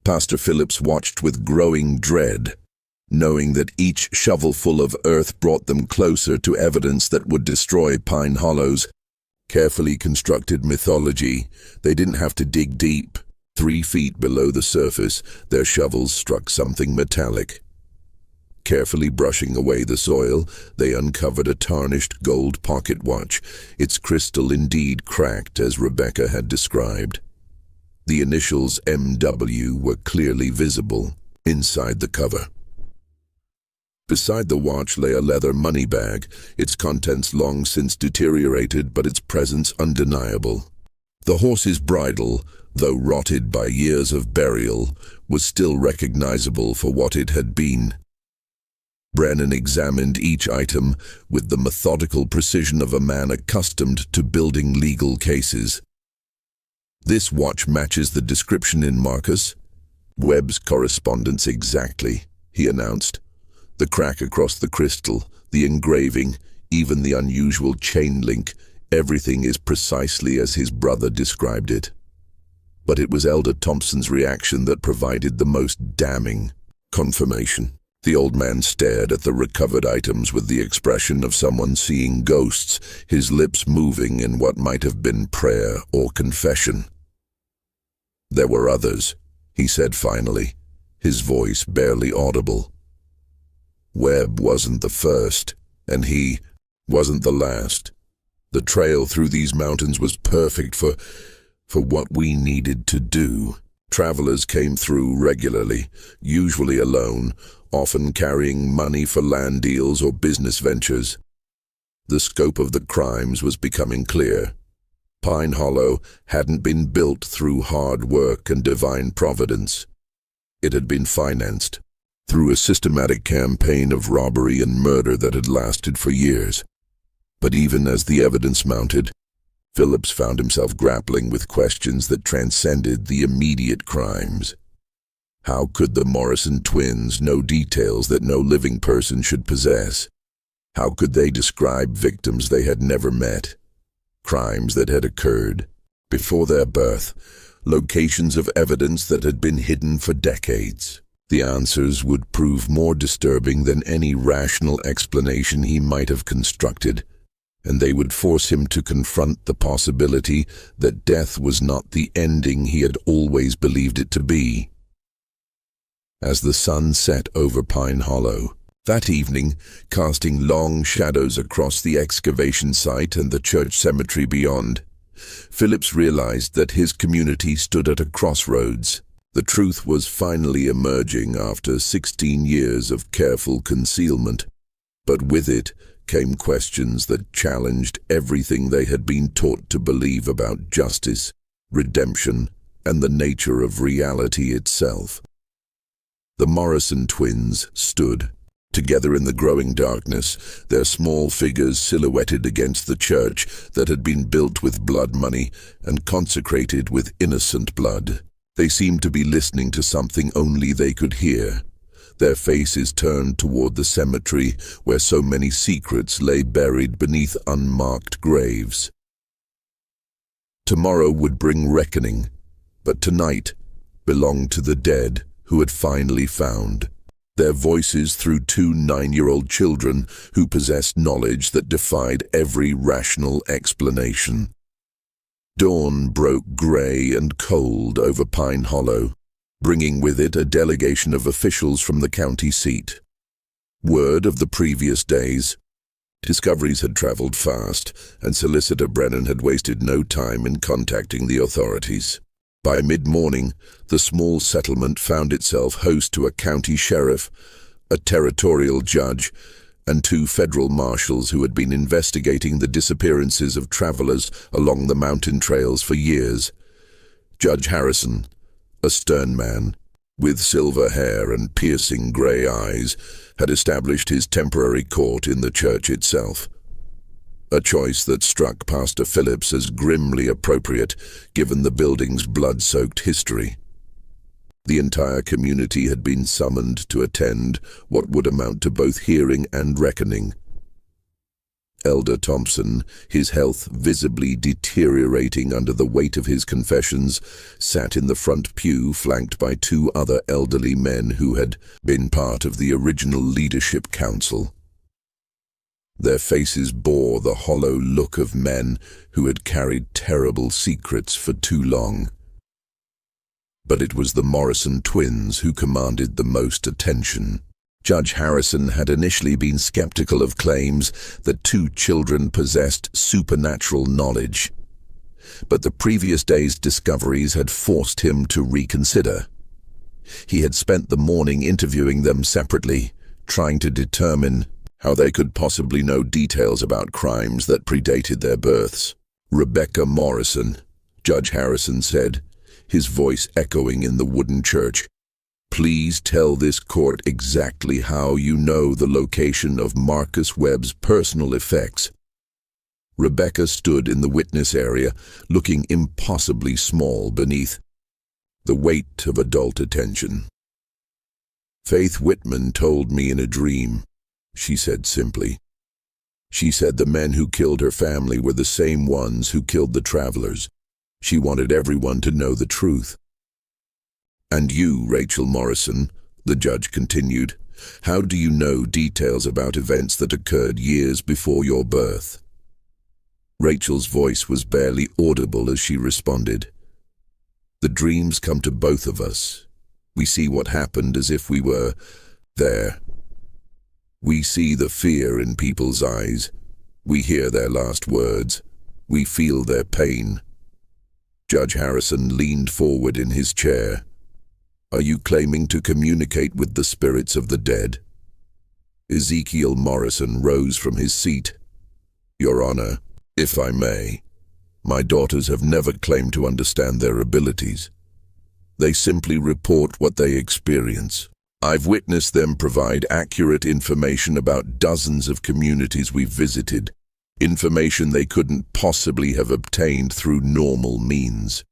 Pastor Phillips watched with growing dread, knowing that each shovelful of earth brought them closer to evidence that would destroy Pine Hollow's carefully constructed mythology. They didn't have to dig deep. 3 feet below the surface, their shovels struck something metallic. Carefully brushing away the soil, they uncovered a tarnished gold pocket watch, its crystal indeed cracked as Rebecca had described. The initials MW were clearly visible. Inside the cover. Beside the watch lay a leather money bag, its contents long since deteriorated but its presence undeniable. The horse's bridle, though rotted by years of burial, was still recognizable for what it had been. Brennan examined each item with the methodical precision of a man accustomed to building legal cases. "This watch matches the description in Marcus Webb's correspondence exactly," he announced. "The crack across the crystal, the engraving, even the unusual chain link, everything is precisely as his brother described it." But it was Elder Thompson's reaction that provided the most damning confirmation. The old man stared at the recovered items with the expression of someone seeing ghosts, his lips moving in what might have been prayer or confession. "There were others," he said finally, his voice barely audible. "Webb wasn't the first, and he wasn't the last. The trail through these mountains was perfect for what we needed to do. Travelers came through regularly, usually alone, often carrying money for land deals or business ventures. The scope of the crimes was becoming clear. Pine Hollow hadn't been built through hard work and divine providence. It had been financed through a systematic campaign of robbery and murder that had lasted for years. But even as the evidence mounted, Phillips found himself grappling with questions that transcended the immediate crimes. How could the Morrison twins know details that no living person should possess? How could they describe victims they had never met? Crimes that had occurred before their birth, locations of evidence that had been hidden for decades. The answers would prove more disturbing than any rational explanation he might have constructed, and they would force him to confront the possibility that death was not the ending he had always believed it to be. As the sun set over Pine Hollow, that evening, casting long shadows across the excavation site and the church cemetery beyond, Phillips realized that his community stood at a crossroads. The truth was finally emerging after 16 years of careful concealment, but with it came questions that challenged everything they had been taught to believe about justice, redemption, and the nature of reality itself. The Morrison twins stood, together in the growing darkness, their small figures silhouetted against the church that had been built with blood money and consecrated with innocent blood. They seemed to be listening to something only they could hear, their faces turned toward the cemetery where so many secrets lay buried beneath unmarked graves. Tomorrow would bring reckoning, but tonight belonged to the dead who had finally found. Their voices through 2 9-year-old children who possessed knowledge that defied every rational explanation. Dawn broke gray and cold over Pine Hollow, bringing with it a delegation of officials from the county seat. Word of the previous days. Discoveries had traveled fast, and Solicitor Brennan had wasted no time in contacting the authorities. By mid-morning, the small settlement found itself host to a county sheriff, a territorial judge, and 2 federal marshals who had been investigating the disappearances of travelers along the mountain trails for years. Judge Harrison, a stern man, with silver hair and piercing gray eyes, had established his temporary court in the church itself. A choice that struck Pastor Phillips as grimly appropriate, given the building's blood-soaked history. The entire community had been summoned to attend what would amount to both hearing and reckoning. Elder Thompson, his health visibly deteriorating under the weight of his confessions, sat in the front pew flanked by 2 other elderly men who had been part of the original leadership council. Their faces bore the hollow look of men who had carried terrible secrets for too long. But it was the Morrison twins who commanded the most attention. Judge Harrison had initially been skeptical of claims that 2 children possessed supernatural knowledge, but the previous day's discoveries had forced him to reconsider. He had spent the morning interviewing them separately, trying to determine how they could possibly know details about crimes that predated their births. Rebecca Morrison, Judge Harrison said, his voice echoing in the wooden church. Please tell this court exactly how you know the location of Marcus Webb's personal effects. Rebecca stood in the witness area, looking impossibly small beneath the weight of adult attention. Faith Whitman told me in a dream, she said simply. She said the men who killed her family were the same ones who killed the travelers. She wanted everyone to know the truth. And you, Rachel Morrison, the judge continued, how do you know details about events that occurred years before your birth? Rachel's voice was barely audible as she responded. The dreams come to both of us. We see what happened as if we were there. We see the fear in people's eyes. We hear their last words. We feel their pain. Judge Harrison leaned forward in his chair. Are you claiming to communicate with the spirits of the dead? Ezekiel Morrison rose from his seat. Your Honor, if I may, my daughters have never claimed to understand their abilities. They simply report what they experience. I've witnessed them provide accurate information about dozens of communities we've visited, information they couldn't possibly have obtained through normal means.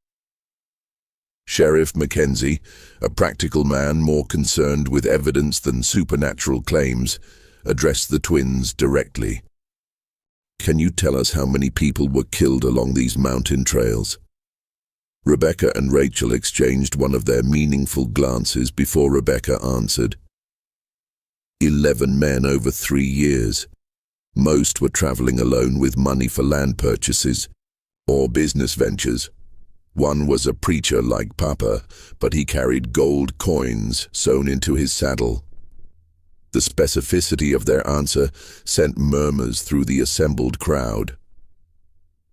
Sheriff Mackenzie, a practical man more concerned with evidence than supernatural claims, addressed the twins directly. Can you tell us how many people were killed along these mountain trails? Rebecca and Rachel exchanged one of their meaningful glances before Rebecca answered. 11 men over 3 years. Most were traveling alone with money for land purchases or business ventures. One was a preacher like Papa, but he carried gold coins sewn into his saddle. The specificity of their answer sent murmurs through the assembled crowd.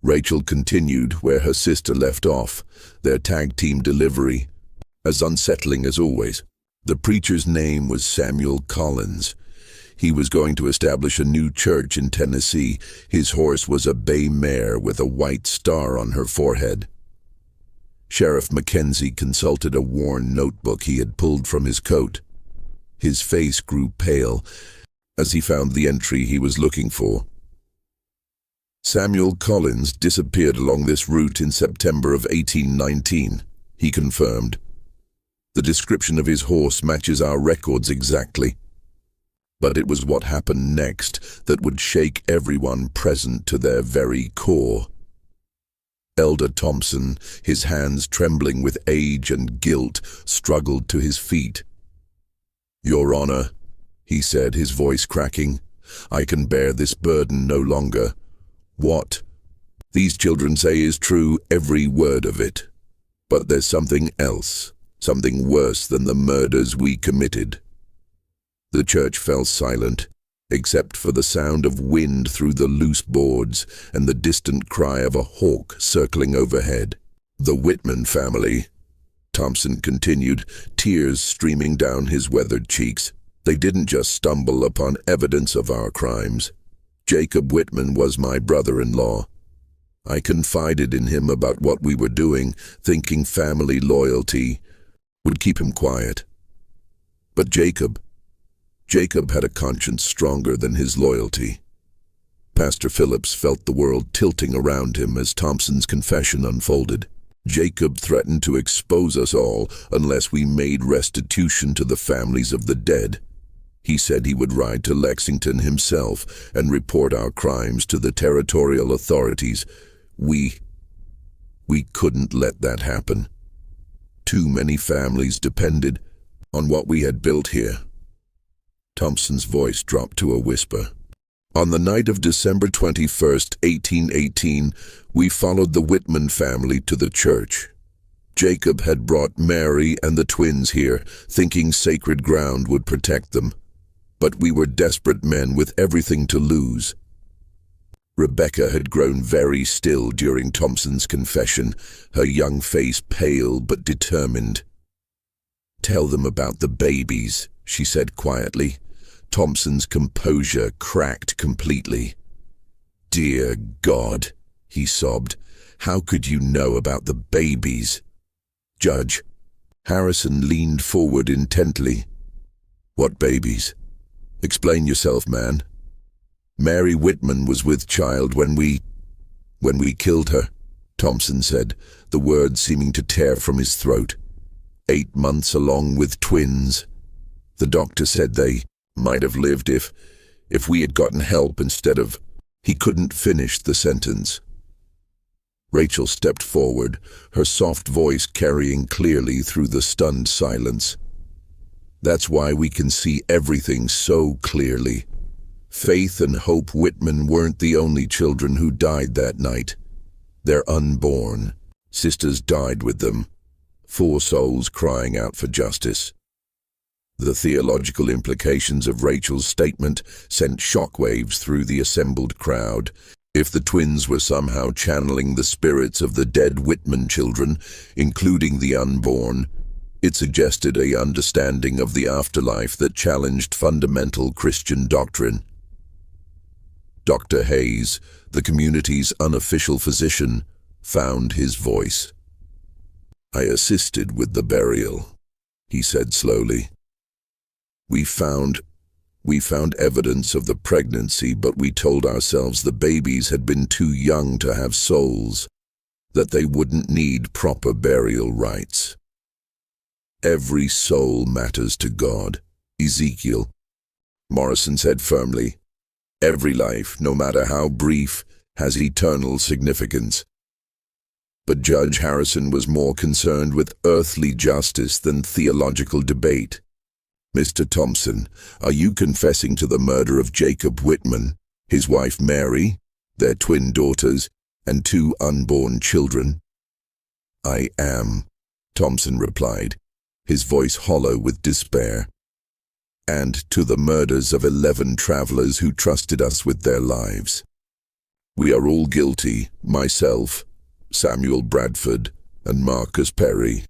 Rachel continued where her sister left off, their tag team delivery, as unsettling as always. The preacher's name was Samuel Collins. He was going to establish a new church in Tennessee. His horse was a bay mare with a white star on her forehead. Sheriff Mackenzie consulted a worn notebook he had pulled from his coat. His face grew pale as he found the entry he was looking for. Samuel Collins disappeared along this route in September of 1819, he confirmed. The description of his horse matches our records exactly. But it was what happened next that would shake everyone present to their very core. Elder Thompson, his hands trembling with age and guilt, struggled to his feet. Your Honor, he said, his voice cracking, I can bear this burden no longer. What these children say is true, every word of it. But there's something else, something worse than the murders we committed. The church fell silent, except for the sound of wind through the loose boards and the distant cry of a hawk circling overhead. The Whitman family, Thompson continued, tears streaming down his weathered cheeks. They didn't just stumble upon evidence of our crimes. Jacob Whitman was my brother-in-law. I confided in him about what we were doing, thinking family loyalty would keep him quiet. But Jacob had a conscience stronger than his loyalty. Pastor Phillips felt the world tilting around him as Thompson's confession unfolded. Jacob threatened to expose us all unless we made restitution to the families of the dead. He said he would ride to Lexington himself and report our crimes to the territorial authorities. We couldn't let that happen. Too many families depended on what we had built here. Thompson's voice dropped to a whisper. On the night of December 21st, 1818, we followed the Whitman family to the church. Jacob had brought Mary and the twins here, thinking sacred ground would protect them. But we were desperate men with everything to lose. Rebecca had grown very still during Thompson's confession, her young face pale but determined. "Tell them about the babies," she said quietly. Thompson's composure cracked completely. "Dear God," he sobbed. "How could you know about the babies?" "Judge." Harrison leaned forward intently. "What babies? Explain yourself, man." "Mary Whitman was with child when we killed her," Thompson said, the words seeming to tear from his throat. 8 months along with twins. The doctor said they might have lived if we had gotten help instead of—" He couldn't finish the sentence. Rachel stepped forward, her soft voice carrying clearly through the stunned silence. "That's why we can see everything so clearly. Faith and Hope Whitman weren't the only children who died that night. They're unborn. Sisters died with them. 4 souls crying out for justice." The theological implications of Rachel's statement sent shockwaves through the assembled crowd. If the twins were somehow channeling the spirits of the dead Whitman children, including the unborn, it suggested an understanding of the afterlife that challenged fundamental Christian doctrine. Dr. Hayes, the community's unofficial physician, found his voice. "I assisted with the burial," he said slowly. We found evidence of the pregnancy, but we told ourselves the babies had been too young to have souls, that they wouldn't need proper burial rites. Every soul matters to God, Ezekiel," Morrison said firmly. "Every life, no matter how brief, has eternal significance." But Judge Harrison was more concerned with earthly justice than theological debate. "Mr. Thompson, are you confessing to the murder of Jacob Whitman, his wife Mary, their twin daughters, and 2 unborn children?" "I am," Thompson replied, his voice hollow with despair. "And to the murders of 11 travelers who trusted us with their lives. We are all guilty, myself, Samuel Bradford, and Marcus Perry.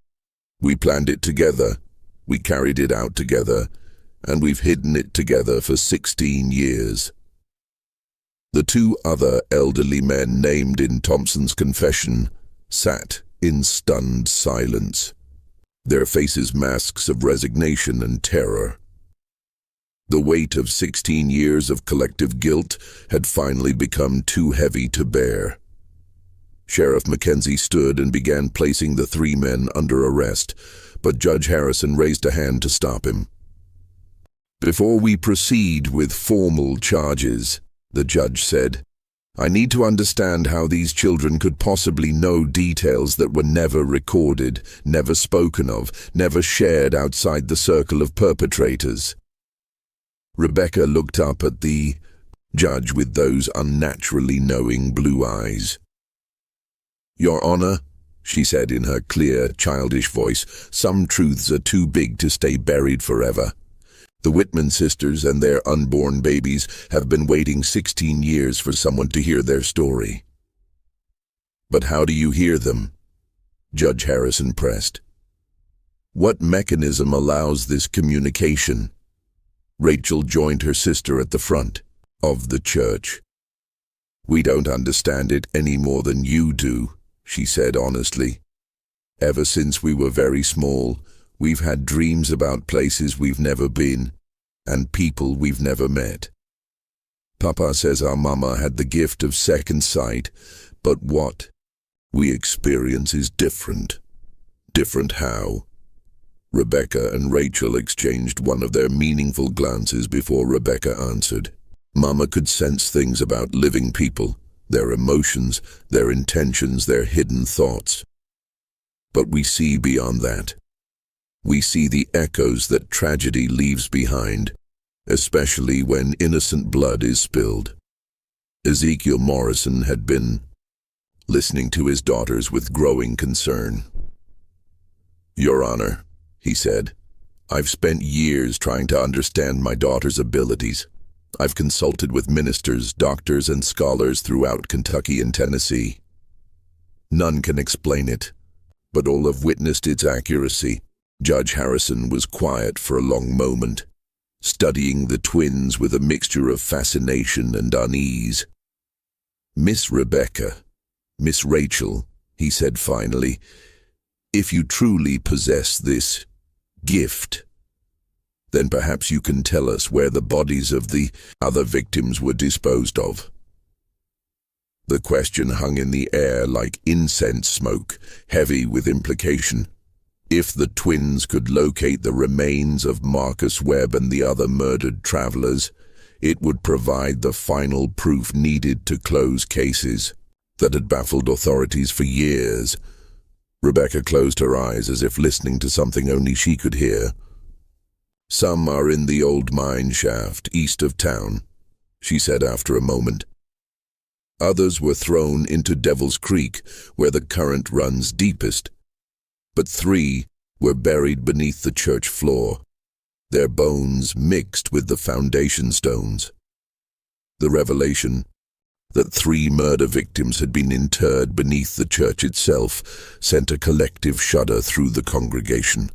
We planned it together. We carried it out together, and we've hidden it together for 16 years. The 2 other elderly men named in Thompson's confession sat in stunned silence, their faces masks of resignation and terror. The weight of 16 years of collective guilt had finally become too heavy to bear. Sheriff Mackenzie stood and began placing the 3 men under arrest, but Judge Harrison raised a hand to stop him. "Before we proceed with formal charges," the judge said, "I need to understand how these children could possibly know details that were never recorded, never spoken of, never shared outside the circle of perpetrators." Rebecca looked up at the judge with those unnaturally knowing blue eyes. "Your Honor," she said in her clear, childish voice, "some truths are too big to stay buried forever. The Whitman sisters and their unborn babies have been waiting 16 years for someone to hear their story." "But how do you hear them?" Judge Harrison pressed. "What mechanism allows this communication?" Rachel joined her sister at the front of the church. "We don't understand it any more than you do," she said honestly. "Ever since we were very small, we've had dreams about places we've never been and people we've never met. Papa says our mama had the gift of second sight, but what we experience is different." "Different how?" Rebecca and Rachel exchanged one of their meaningful glances before Rebecca answered. "Mama could sense things about living people, their emotions, their intentions, their hidden thoughts. But we see beyond that. We see the echoes that tragedy leaves behind, especially when innocent blood is spilled." Ezekiel Morrison had been listening to his daughters with growing concern. "Your Honor," he said, "I've spent years trying to understand my daughter's abilities. I've consulted with ministers, doctors, and scholars throughout Kentucky and Tennessee. None can explain it, but all have witnessed its accuracy. Judge Harrison was quiet for a long moment, studying the twins with a mixture of fascination and unease. "Miss Rebecca, Miss Rachel," he said finally, "if you truly possess this gift, then perhaps you can tell us where the bodies of the other victims were disposed of." The question hung in the air like incense smoke, heavy with implication. If the twins could locate the remains of Marcus Webb and the other murdered travelers, it would provide the final proof needed to close cases that had baffled authorities for years. Rebecca closed her eyes as if listening to something only she could hear. "Some are in the old mine shaft east of town," she said after a moment. "Others were thrown into Devil's Creek, where the current runs deepest. But 3 were buried beneath the church floor, their bones mixed with the foundation stones." The revelation that 3 murder victims had been interred beneath the church itself sent a collective shudder through the congregation.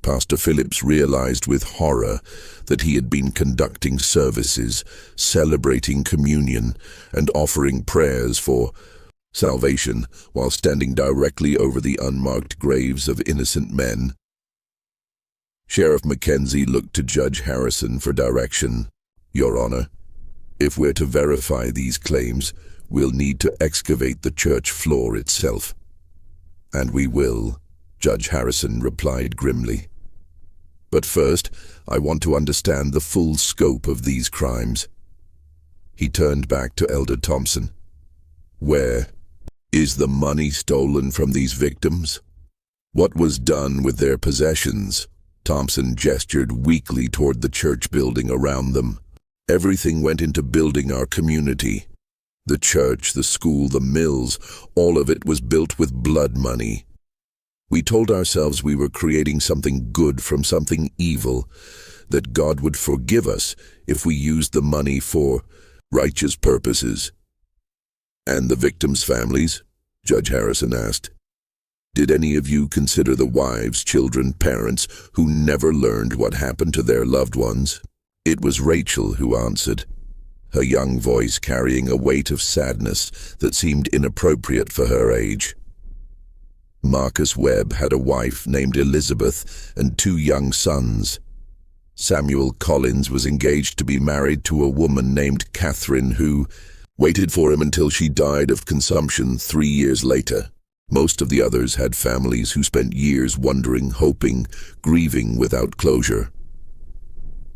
Pastor Phillips realized with horror that he had been conducting services, celebrating communion, and offering prayers for salvation while standing directly over the unmarked graves of innocent men. Sheriff Mackenzie looked to Judge Harrison for direction. "Your Honor, if we're to verify these claims, we'll need to excavate the church floor itself." "And we will," Judge Harrison replied grimly. "But first, I want to understand the full scope of these crimes." He turned back to Elder Thompson. "Where is the money stolen from these victims? What was done with their possessions?" Thompson gestured weakly toward the church building around them. "Everything went into building our community. The church, the school, the mills, all of it was built with blood money. We told ourselves we were creating something good from something evil, that God would forgive us if we used the money for righteous purposes." "And the victims' families?" Judge Harrison asked. "Did any of you consider the wives, children, parents who never learned what happened to their loved ones?" It was Rachel who answered, her young voice carrying a weight of sadness that seemed inappropriate for her age. "Marcus Webb had a wife named Elizabeth and 2 young sons. Samuel Collins was engaged to be married to a woman named Catherine who waited for him until she died of consumption 3 years later. Most of the others had families who spent years wondering, hoping, grieving without closure."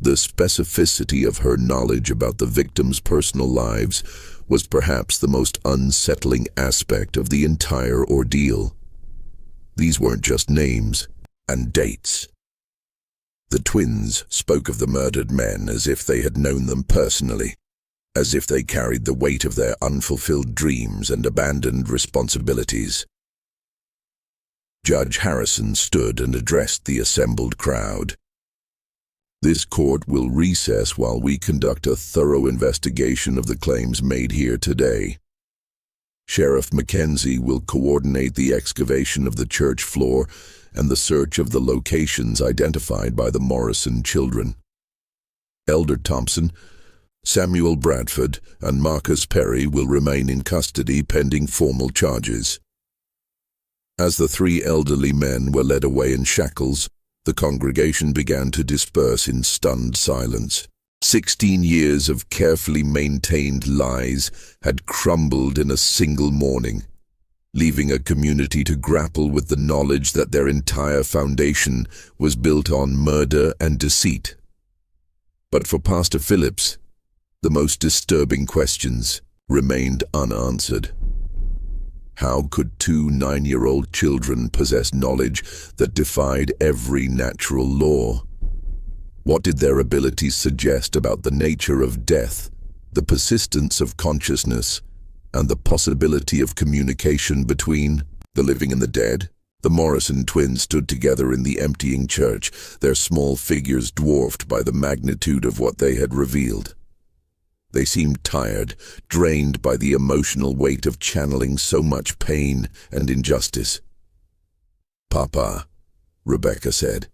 The specificity of her knowledge about the victims' personal lives was perhaps the most unsettling aspect of the entire ordeal. These weren't just names and dates. The twins spoke of the murdered men as if they had known them personally, as if they carried the weight of their unfulfilled dreams and abandoned responsibilities. Judge Harrison stood and addressed the assembled crowd. "This court will recess while we conduct a thorough investigation of the claims made here today. Sheriff Mackenzie will coordinate the excavation of the church floor and the search of the locations identified by the Morrison children. Elder Thompson, Samuel Bradford, and Marcus Perry will remain in custody pending formal charges." As the 3 elderly men were led away in shackles, the congregation began to disperse in stunned silence. 16 years of carefully maintained lies had crumbled in a single morning, leaving a community to grapple with the knowledge that their entire foundation was built on murder and deceit. But for Pastor Phillips, the most disturbing questions remained unanswered. How could 2 9-year-old children possess knowledge that defied every natural law? What did their abilities suggest about the nature of death, the persistence of consciousness, and the possibility of communication between the living and the dead? The Morrison twins stood together in the emptying church, their small figures dwarfed by the magnitude of what they had revealed. They seemed tired, drained by the emotional weight of channeling so much pain and injustice. "Papa," Rebecca said,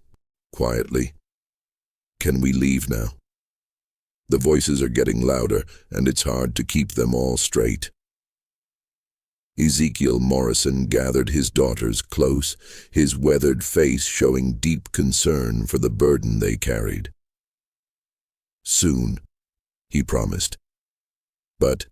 quietly. "Can we leave now? The voices are getting louder, and it's hard to keep them all straight." Ezekiel Morrison gathered his daughters close, his weathered face showing deep concern for the burden they carried. "Soon," he promised. "But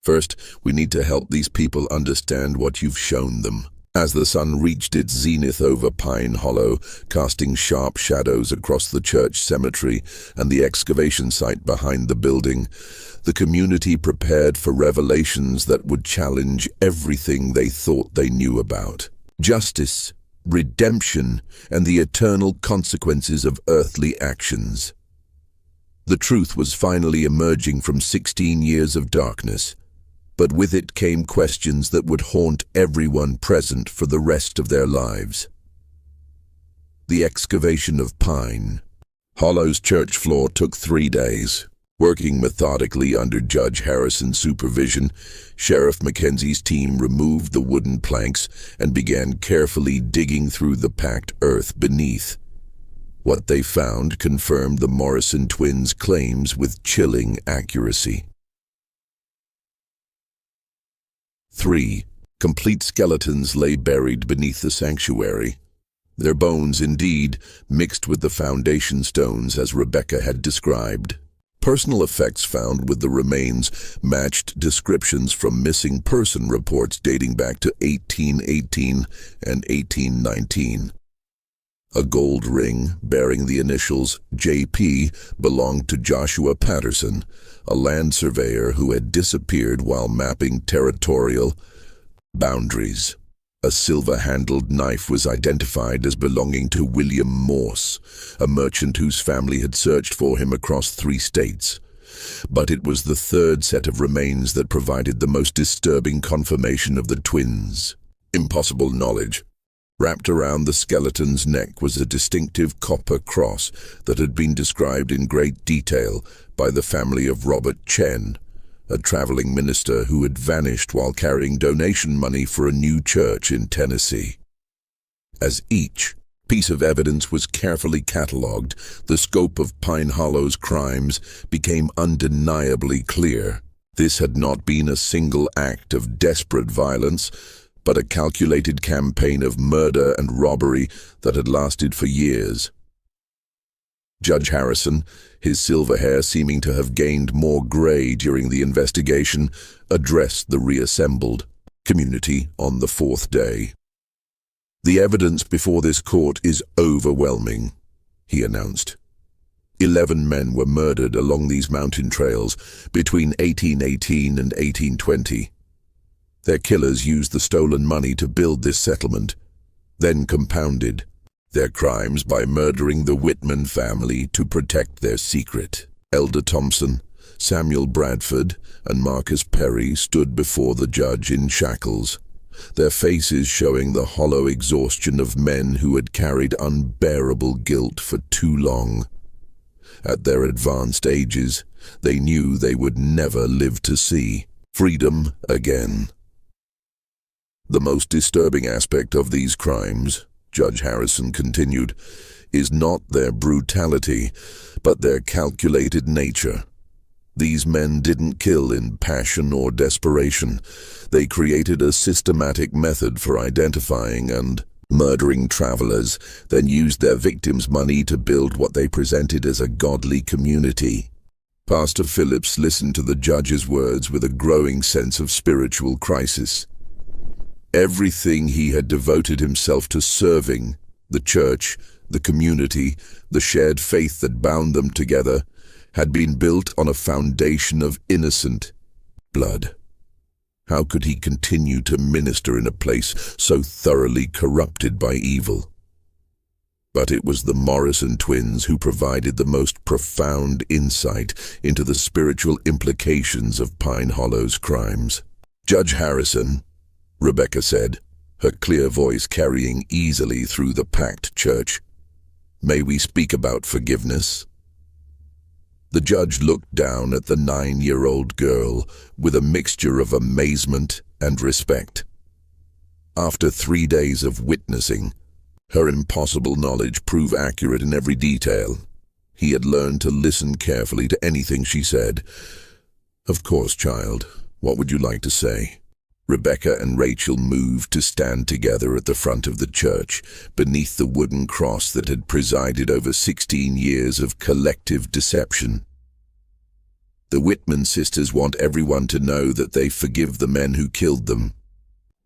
first, we need to help these people understand what you've shown them." As the sun reached its zenith over Pine Hollow, casting sharp shadows across the church cemetery and the excavation site behind the building, the community prepared for revelations that would challenge everything they thought they knew about. Justice, redemption, and the eternal consequences of earthly actions. The truth was finally emerging from 16 years of darkness, but with it came questions that would haunt everyone present for the rest of their lives. The excavation of Pine Hollow's church floor took 3 days. Working methodically under Judge Harrison's supervision, Sheriff Mackenzie's team removed the wooden planks and began carefully digging through the packed earth beneath. What they found confirmed the Morrison twins' claims with chilling accuracy. 3 complete skeletons lay buried beneath the sanctuary. Their bones, indeed, mixed with the foundation stones as Rebecca had described. Personal effects found with the remains matched descriptions from missing person reports dating back to 1818 and 1819. A gold ring bearing the initials J.P. belonged to Joshua Patterson, a land surveyor who had disappeared while mapping territorial boundaries. A silver-handled knife was identified as belonging to William Morse, a merchant whose family had searched for him across 3 states. But it was the third set of remains that provided the most disturbing confirmation of the twins' impossible knowledge. Wrapped around the skeleton's neck was a distinctive copper cross that had been described in great detail by the family of Robert Chen, a traveling minister who had vanished while carrying donation money for a new church in Tennessee. As each piece of evidence was carefully catalogued, the scope of Pine Hollow's crimes became undeniably clear. This had not been a single act of desperate violence, but a calculated campaign of murder and robbery that had lasted for years. Judge Harrison, his silver hair seeming to have gained more gray during the investigation, addressed the reassembled community on the 4th day. "The evidence before this court is overwhelming," he announced. 11 men were murdered along these mountain trails between 1818 and 1820. Their killers used the stolen money to build this settlement, then compounded their crimes by murdering the Whitman family to protect their secret. Elder Thompson, Samuel Bradford, and Marcus Perry stood before the judge in shackles, their faces showing the hollow exhaustion of men who had carried unbearable guilt for too long. At their advanced ages, they knew they would never live to see freedom again. "The most disturbing aspect of these crimes," Judge Harrison continued, "is not their brutality, but their calculated nature. These men didn't kill in passion or desperation. They created a systematic method for identifying and murdering travelers, then used their victims' money to build what they presented as a godly community." Pastor Phillips listened to the judge's words with a growing sense of spiritual crisis. Everything he had devoted himself to serving, the church, the community, the shared faith that bound them together, had been built on a foundation of innocent blood. How could he continue to minister in a place so thoroughly corrupted by evil? But it was the Morrison twins who provided the most profound insight into the spiritual implications of Pine Hollow's crimes. "Judge Harrison," Rebecca said, her clear voice carrying easily through the packed church, "may we speak about forgiveness?" The judge looked down at the 9-year-old girl with a mixture of amazement and respect. After 3 days of witnessing, Her impossible knowledge proved accurate in every detail. He had learned to listen carefully to anything she said. "Of course, child. What would you like to say?" Rebecca and Rachel moved to stand together at the front of the church, beneath the wooden cross that had presided over 16 years of collective deception. "The Whitman sisters want everyone to know that they forgive the men who killed them,"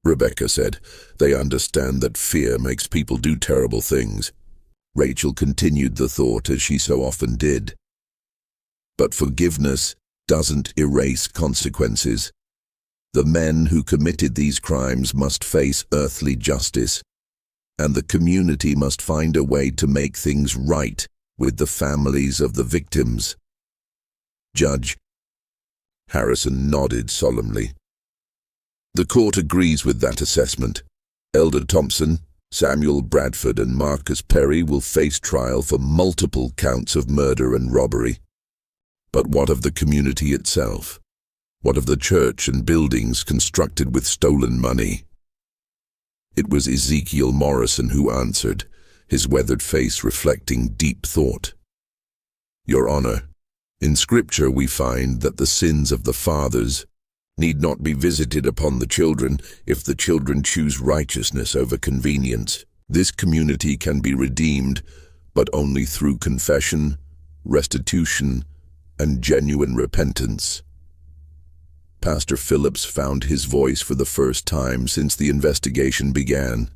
Rebecca said. "They understand that fear makes people do terrible things." Rachel continued the thought as she so often did. "But forgiveness doesn't erase consequences. The men who committed these crimes must face earthly justice, and the community must find a way to make things right with the families of the victims." Judge Harrison nodded solemnly. "The court agrees with that assessment. Elder Thompson, Samuel Bradford, and Marcus Perry will face trial for multiple counts of murder and robbery. But what of the community itself? What of the church and buildings constructed with stolen money?" It was Ezekiel Morrison who answered, his weathered face reflecting deep thought. "Your Honor, in Scripture we find that the sins of the fathers need not be visited upon the children if the children choose righteousness over convenience. This community can be redeemed, but only through confession, restitution, and genuine repentance." Pastor Phillips found his voice for the first time since the investigation began.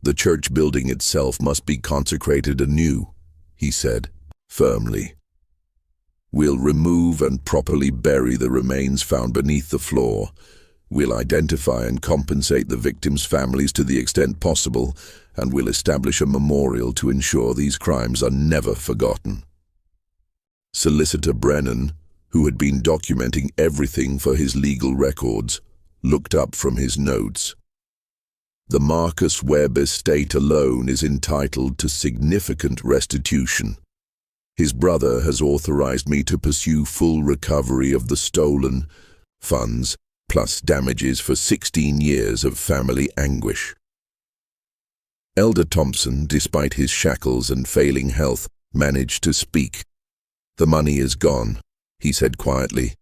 "The church building itself must be consecrated anew," he said, firmly. "We'll remove and properly bury the remains found beneath the floor. We'll identify and compensate the victims' families to the extent possible, and we'll establish a memorial to ensure these crimes are never forgotten." Solicitor Brennan, who had been documenting everything for his legal records, looked up from his notes. "The Marcus Webb estate alone is entitled to significant restitution. His brother has authorized me to pursue full recovery of the stolen funds, plus damages for 16 years of family anguish." Elder Thompson, despite his shackles and failing health, managed to speak. "The money is gone," he said quietly.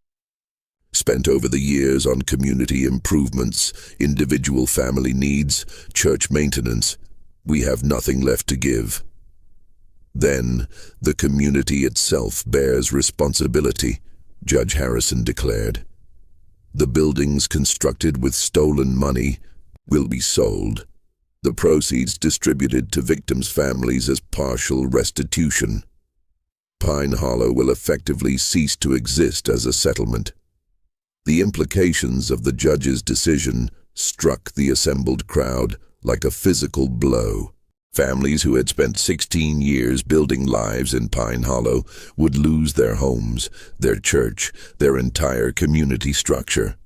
"Spent over the years on community improvements, individual family needs, church maintenance. We have nothing left to give." "Then the community itself bears responsibility," Judge Harrison declared. "The buildings constructed with stolen money will be sold, the proceeds distributed to victims' families as partial restitution. Pine Hollow will effectively cease to exist as a settlement." The implications of the judge's decision struck the assembled crowd like a physical blow. Families who had spent 16 years building lives in Pine Hollow would lose their homes, their church, their entire community structure.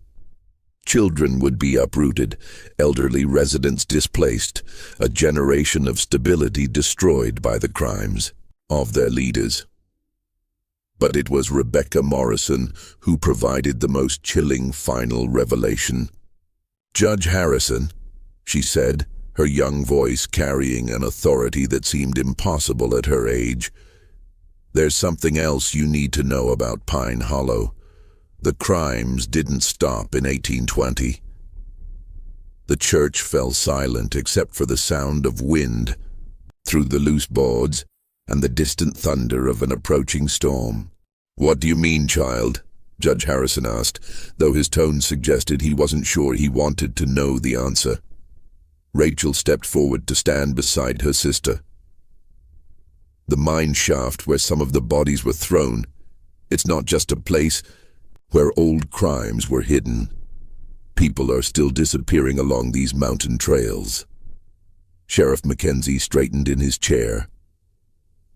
Children would be uprooted, elderly residents displaced, a generation of stability destroyed by the crimes of their leaders. But it was Rebecca Morrison who provided the most chilling final revelation. "Judge Harrison," she said, her young voice carrying an authority that seemed impossible at her age, "there's something else you need to know about Pine Hollow. The crimes didn't stop in 1820. The church fell silent except for the sound of wind through the loose boards and the distant thunder of an approaching storm." "What do you mean, child?" Judge Harrison asked, though his tone suggested he wasn't sure he wanted to know the answer. Rachel stepped forward to stand beside her sister. "The mine shaft where some of the bodies were thrown. It's not just a place where old crimes were hidden. People are still disappearing along these mountain trails." Sheriff Mackenzie straightened in his chair.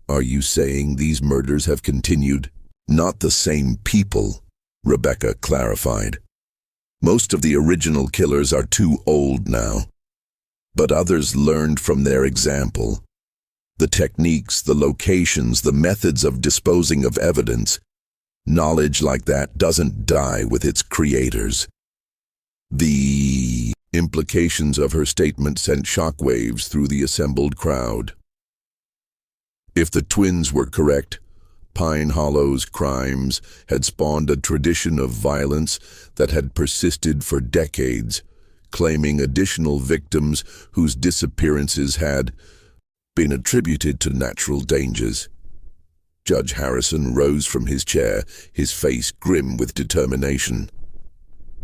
"Are you saying these murders have continued?" "Not the same people," Rebecca clarified. "Most of the original killers are too old now. But others learned from their example. The techniques, the locations, the methods of disposing of evidence. Knowledge like that doesn't die with its creators." The Implications of her statement sent shockwaves through the assembled crowd. If the twins were correct, Pine Hollow's crimes had spawned a tradition of violence that had persisted for decades, claiming additional victims whose disappearances had been attributed to natural dangers. Judge Harrison rose from his chair, his face grim with determination.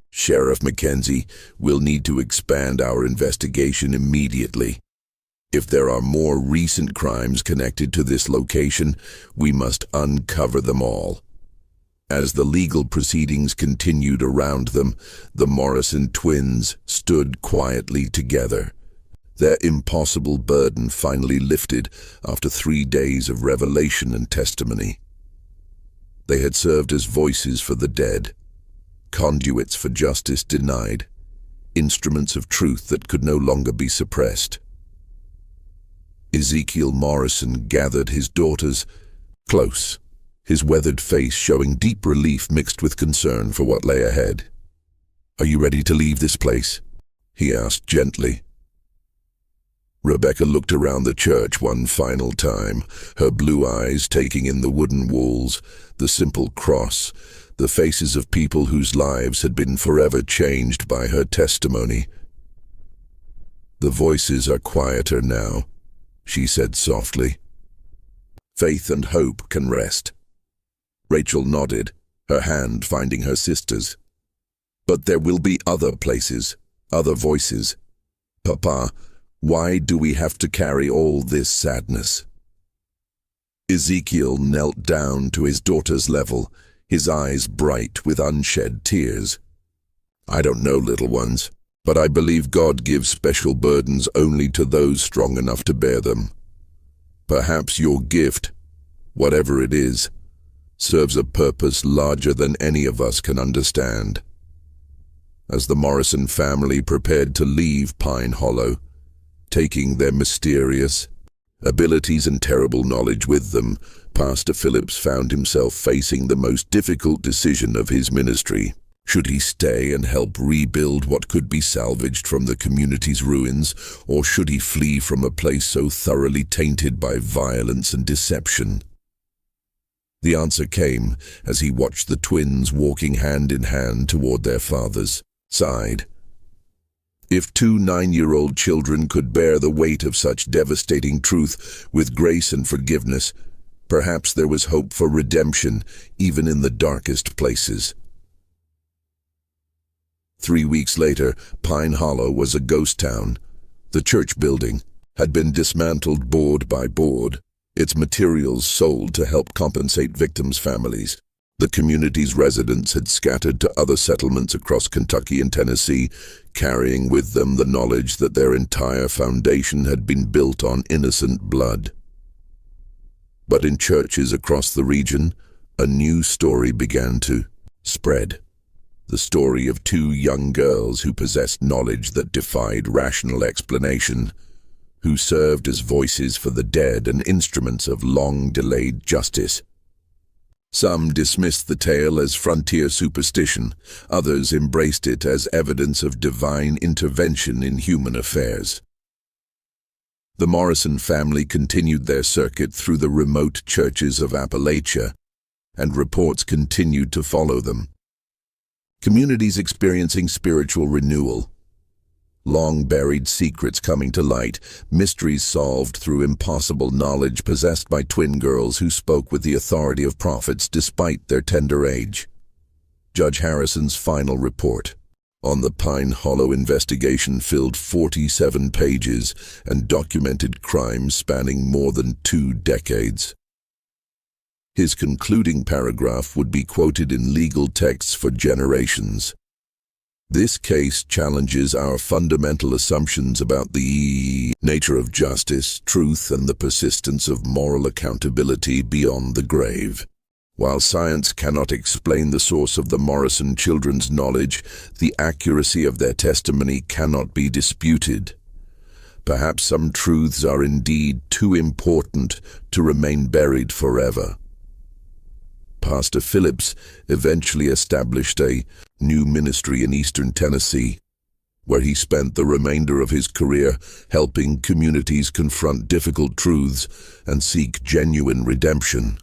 Sheriff Mackenzie, we'll need to expand our investigation immediately. If there are more recent crimes connected to this location, we must uncover them all. As the legal proceedings continued around them, the Morrison twins stood quietly together. Their impossible burden finally lifted after 3 days of revelation and testimony. They had served as voices for the dead, conduits for justice denied, instruments of truth that could no longer be suppressed. Ezekiel Morrison gathered his daughters close, his weathered face showing deep relief mixed with concern for what lay ahead. "Are you ready to leave this place?" he asked gently. Rebecca looked around the church one final time, her blue eyes taking in the wooden walls, the simple cross, the faces of people whose lives had been forever changed by her testimony. "The voices are quieter now," she said softly. "Faith and hope can rest." Rachel nodded, her hand finding her sister's. "But there will be other places, other voices. Papa, why do we have to carry all this sadness?" Ezekiel knelt down to his daughter's level, his eyes bright with unshed tears. "I don't know, little ones, but I believe God gives special burdens only to those strong enough to bear them. Perhaps your gift, whatever it is, serves a purpose larger than any of us can understand." As the Morrison family prepared to leave Pine Hollow, taking their mysterious abilities and terrible knowledge with them, Pastor Phillips found himself facing the most difficult decision of his ministry. Should he stay and help rebuild what could be salvaged from the community's ruins, or should he flee from a place so thoroughly tainted by violence and deception? The answer came as he watched the twins walking hand in hand toward their father's side. If 2 9-year-old children could bear the weight of such devastating truth with grace and forgiveness, perhaps there was hope for redemption even in the darkest places. 3 weeks later, Pine Hollow was a ghost town. The church building had been dismantled board by board, its materials sold to help compensate victims' families. The community's residents had scattered to other settlements across Kentucky and Tennessee, carrying with them the knowledge that their entire foundation had been built on innocent blood. But in churches across the region, a new story began to spread. The story of 2 young girls who possessed knowledge that defied rational explanation, who served as voices for the dead and instruments of long-delayed justice. Some dismissed the tale as frontier superstition, others embraced it as evidence of divine intervention in human affairs. The Morrison family continued their circuit through the remote churches of Appalachia, and reports continued to follow them. Communities experiencing spiritual renewal, long-buried secrets coming to light, mysteries solved through impossible knowledge possessed by twin girls who spoke with the authority of prophets despite their tender age. Judge Harrison's final report on the Pine Hollow investigation filled 47 pages and documented crimes spanning more than 2 decades. His concluding paragraph would be quoted in legal texts for generations. This case challenges our fundamental assumptions about the nature of justice, truth, and the persistence of moral accountability beyond the grave. While science cannot explain the source of the Morrison children's knowledge, the accuracy of their testimony cannot be disputed. Perhaps some truths are indeed too important to remain buried forever. Pastor Phillips eventually established a new ministry in eastern Tennessee, where he spent the remainder of his career helping communities confront difficult truths and seek genuine redemption.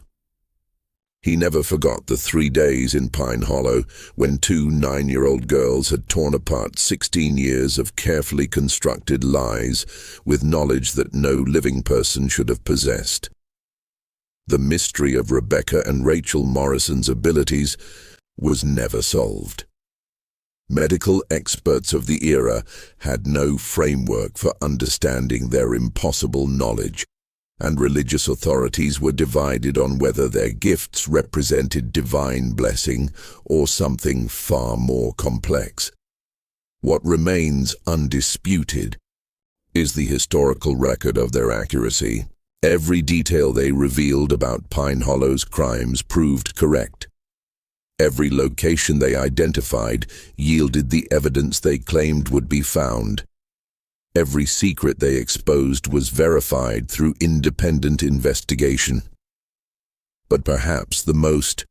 He never forgot the 3 days in Pine Hollow when 2 9-year-old girls had torn apart 16 years of carefully constructed lies with knowledge that no living person should have possessed. The mystery of Rebecca and Rachel Morrison's abilities was never solved. Medical experts of the era had no framework for understanding their impossible knowledge, and religious authorities were divided on whether their gifts represented divine blessing or something far more complex. What remains undisputed is the historical record of their accuracy. Every detail they revealed about Pine Hollow's crimes proved correct. Every location they identified yielded the evidence they claimed would be found. Every secret they exposed was verified through independent investigation. But perhaps the most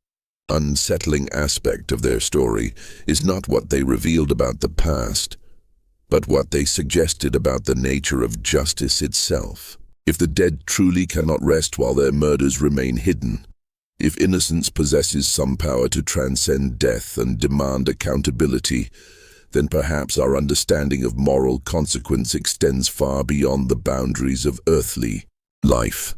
unsettling aspect of their story is not what they revealed about the past, but what they suggested about the nature of justice itself. If the dead truly cannot rest while their murders remain hidden, if innocence possesses some power to transcend death and demand accountability, then perhaps our understanding of moral consequence extends far beyond the boundaries of earthly life.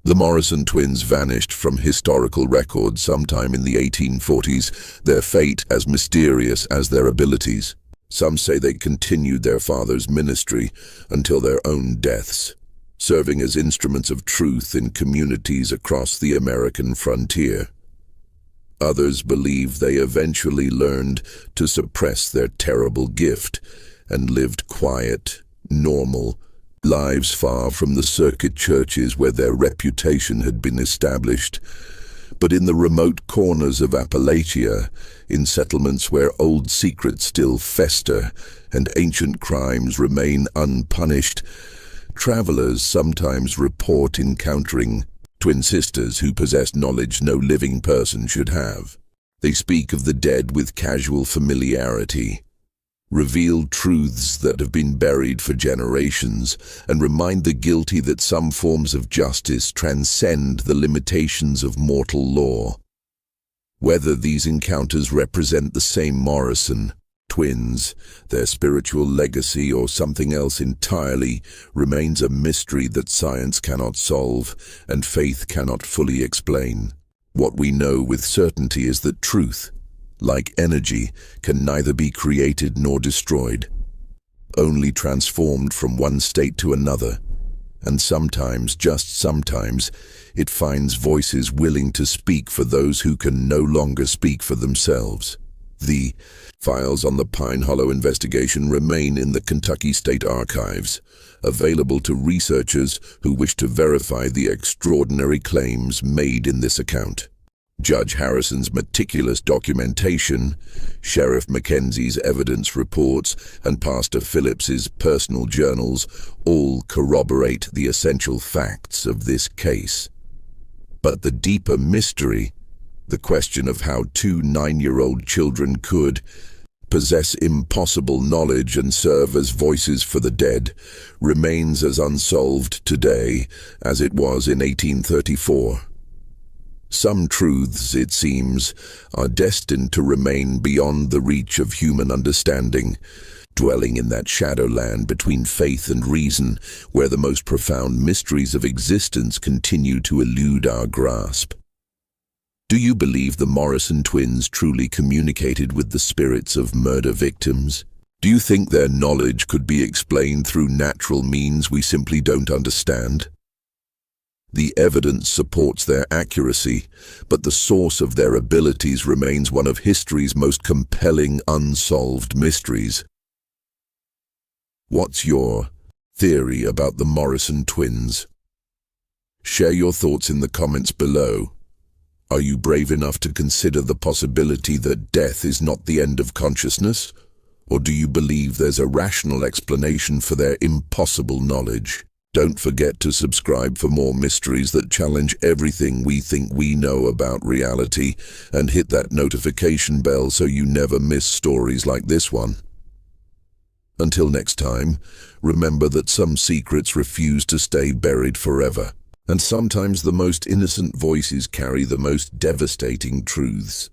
The Morrison twins vanished from historical record sometime in the 1840s, their fate as mysterious as their abilities. Some say they continued their father's ministry until their own deaths, serving as instruments of truth in communities across the American frontier. Others believe they eventually learned to suppress their terrible gift and lived quiet, normal lives far from the circuit churches where their reputation had been established. But in the remote corners of Appalachia, in settlements where old secrets still fester and ancient crimes remain unpunished, travelers sometimes report encountering twin sisters who possess knowledge no living person should have. They speak of the dead with casual familiarity, reveal truths that have been buried for generations, and remind the guilty that some forms of justice transcend the limitations of mortal law. Whether these encounters represent the same Morrison twins, their spiritual legacy, or something else entirely, remains a mystery that science cannot solve and faith cannot fully explain. What we know with certainty is that truth, like energy, can neither be created nor destroyed, only transformed from one state to another, and sometimes, just sometimes, it finds voices willing to speak for those who can no longer speak for themselves. The files on the Pine Hollow investigation remain in the Kentucky State Archives, available to researchers who wish to verify the extraordinary claims made in this account. Judge Harrison's meticulous documentation, Sheriff Mackenzie's evidence reports, and Pastor Phillips's personal journals all corroborate the essential facts of this case. But the deeper mystery, the question of how 2 9-year-old children could possess impossible knowledge and serve as voices for the dead, remains as unsolved today as it was in 1834. Some truths, it seems, are destined to remain beyond the reach of human understanding, dwelling in that shadowland between faith and reason, where the most profound mysteries of existence continue to elude our grasp. Do you believe the Morrison twins truly communicated with the spirits of murder victims? Do you think their knowledge could be explained through natural means we simply don't understand? The evidence supports their accuracy, but the source of their abilities remains one of history's most compelling unsolved mysteries. What's your theory about the Morrison twins? Share your thoughts in the comments below. Are you brave enough to consider the possibility that death is not the end of consciousness? Or do you believe there's a rational explanation for their impossible knowledge? Don't forget to subscribe for more mysteries that challenge everything we think we know about reality, and hit that notification bell so you never miss stories like this one. Until next time, remember that some secrets refuse to stay buried forever, and sometimes the most innocent voices carry the most devastating truths.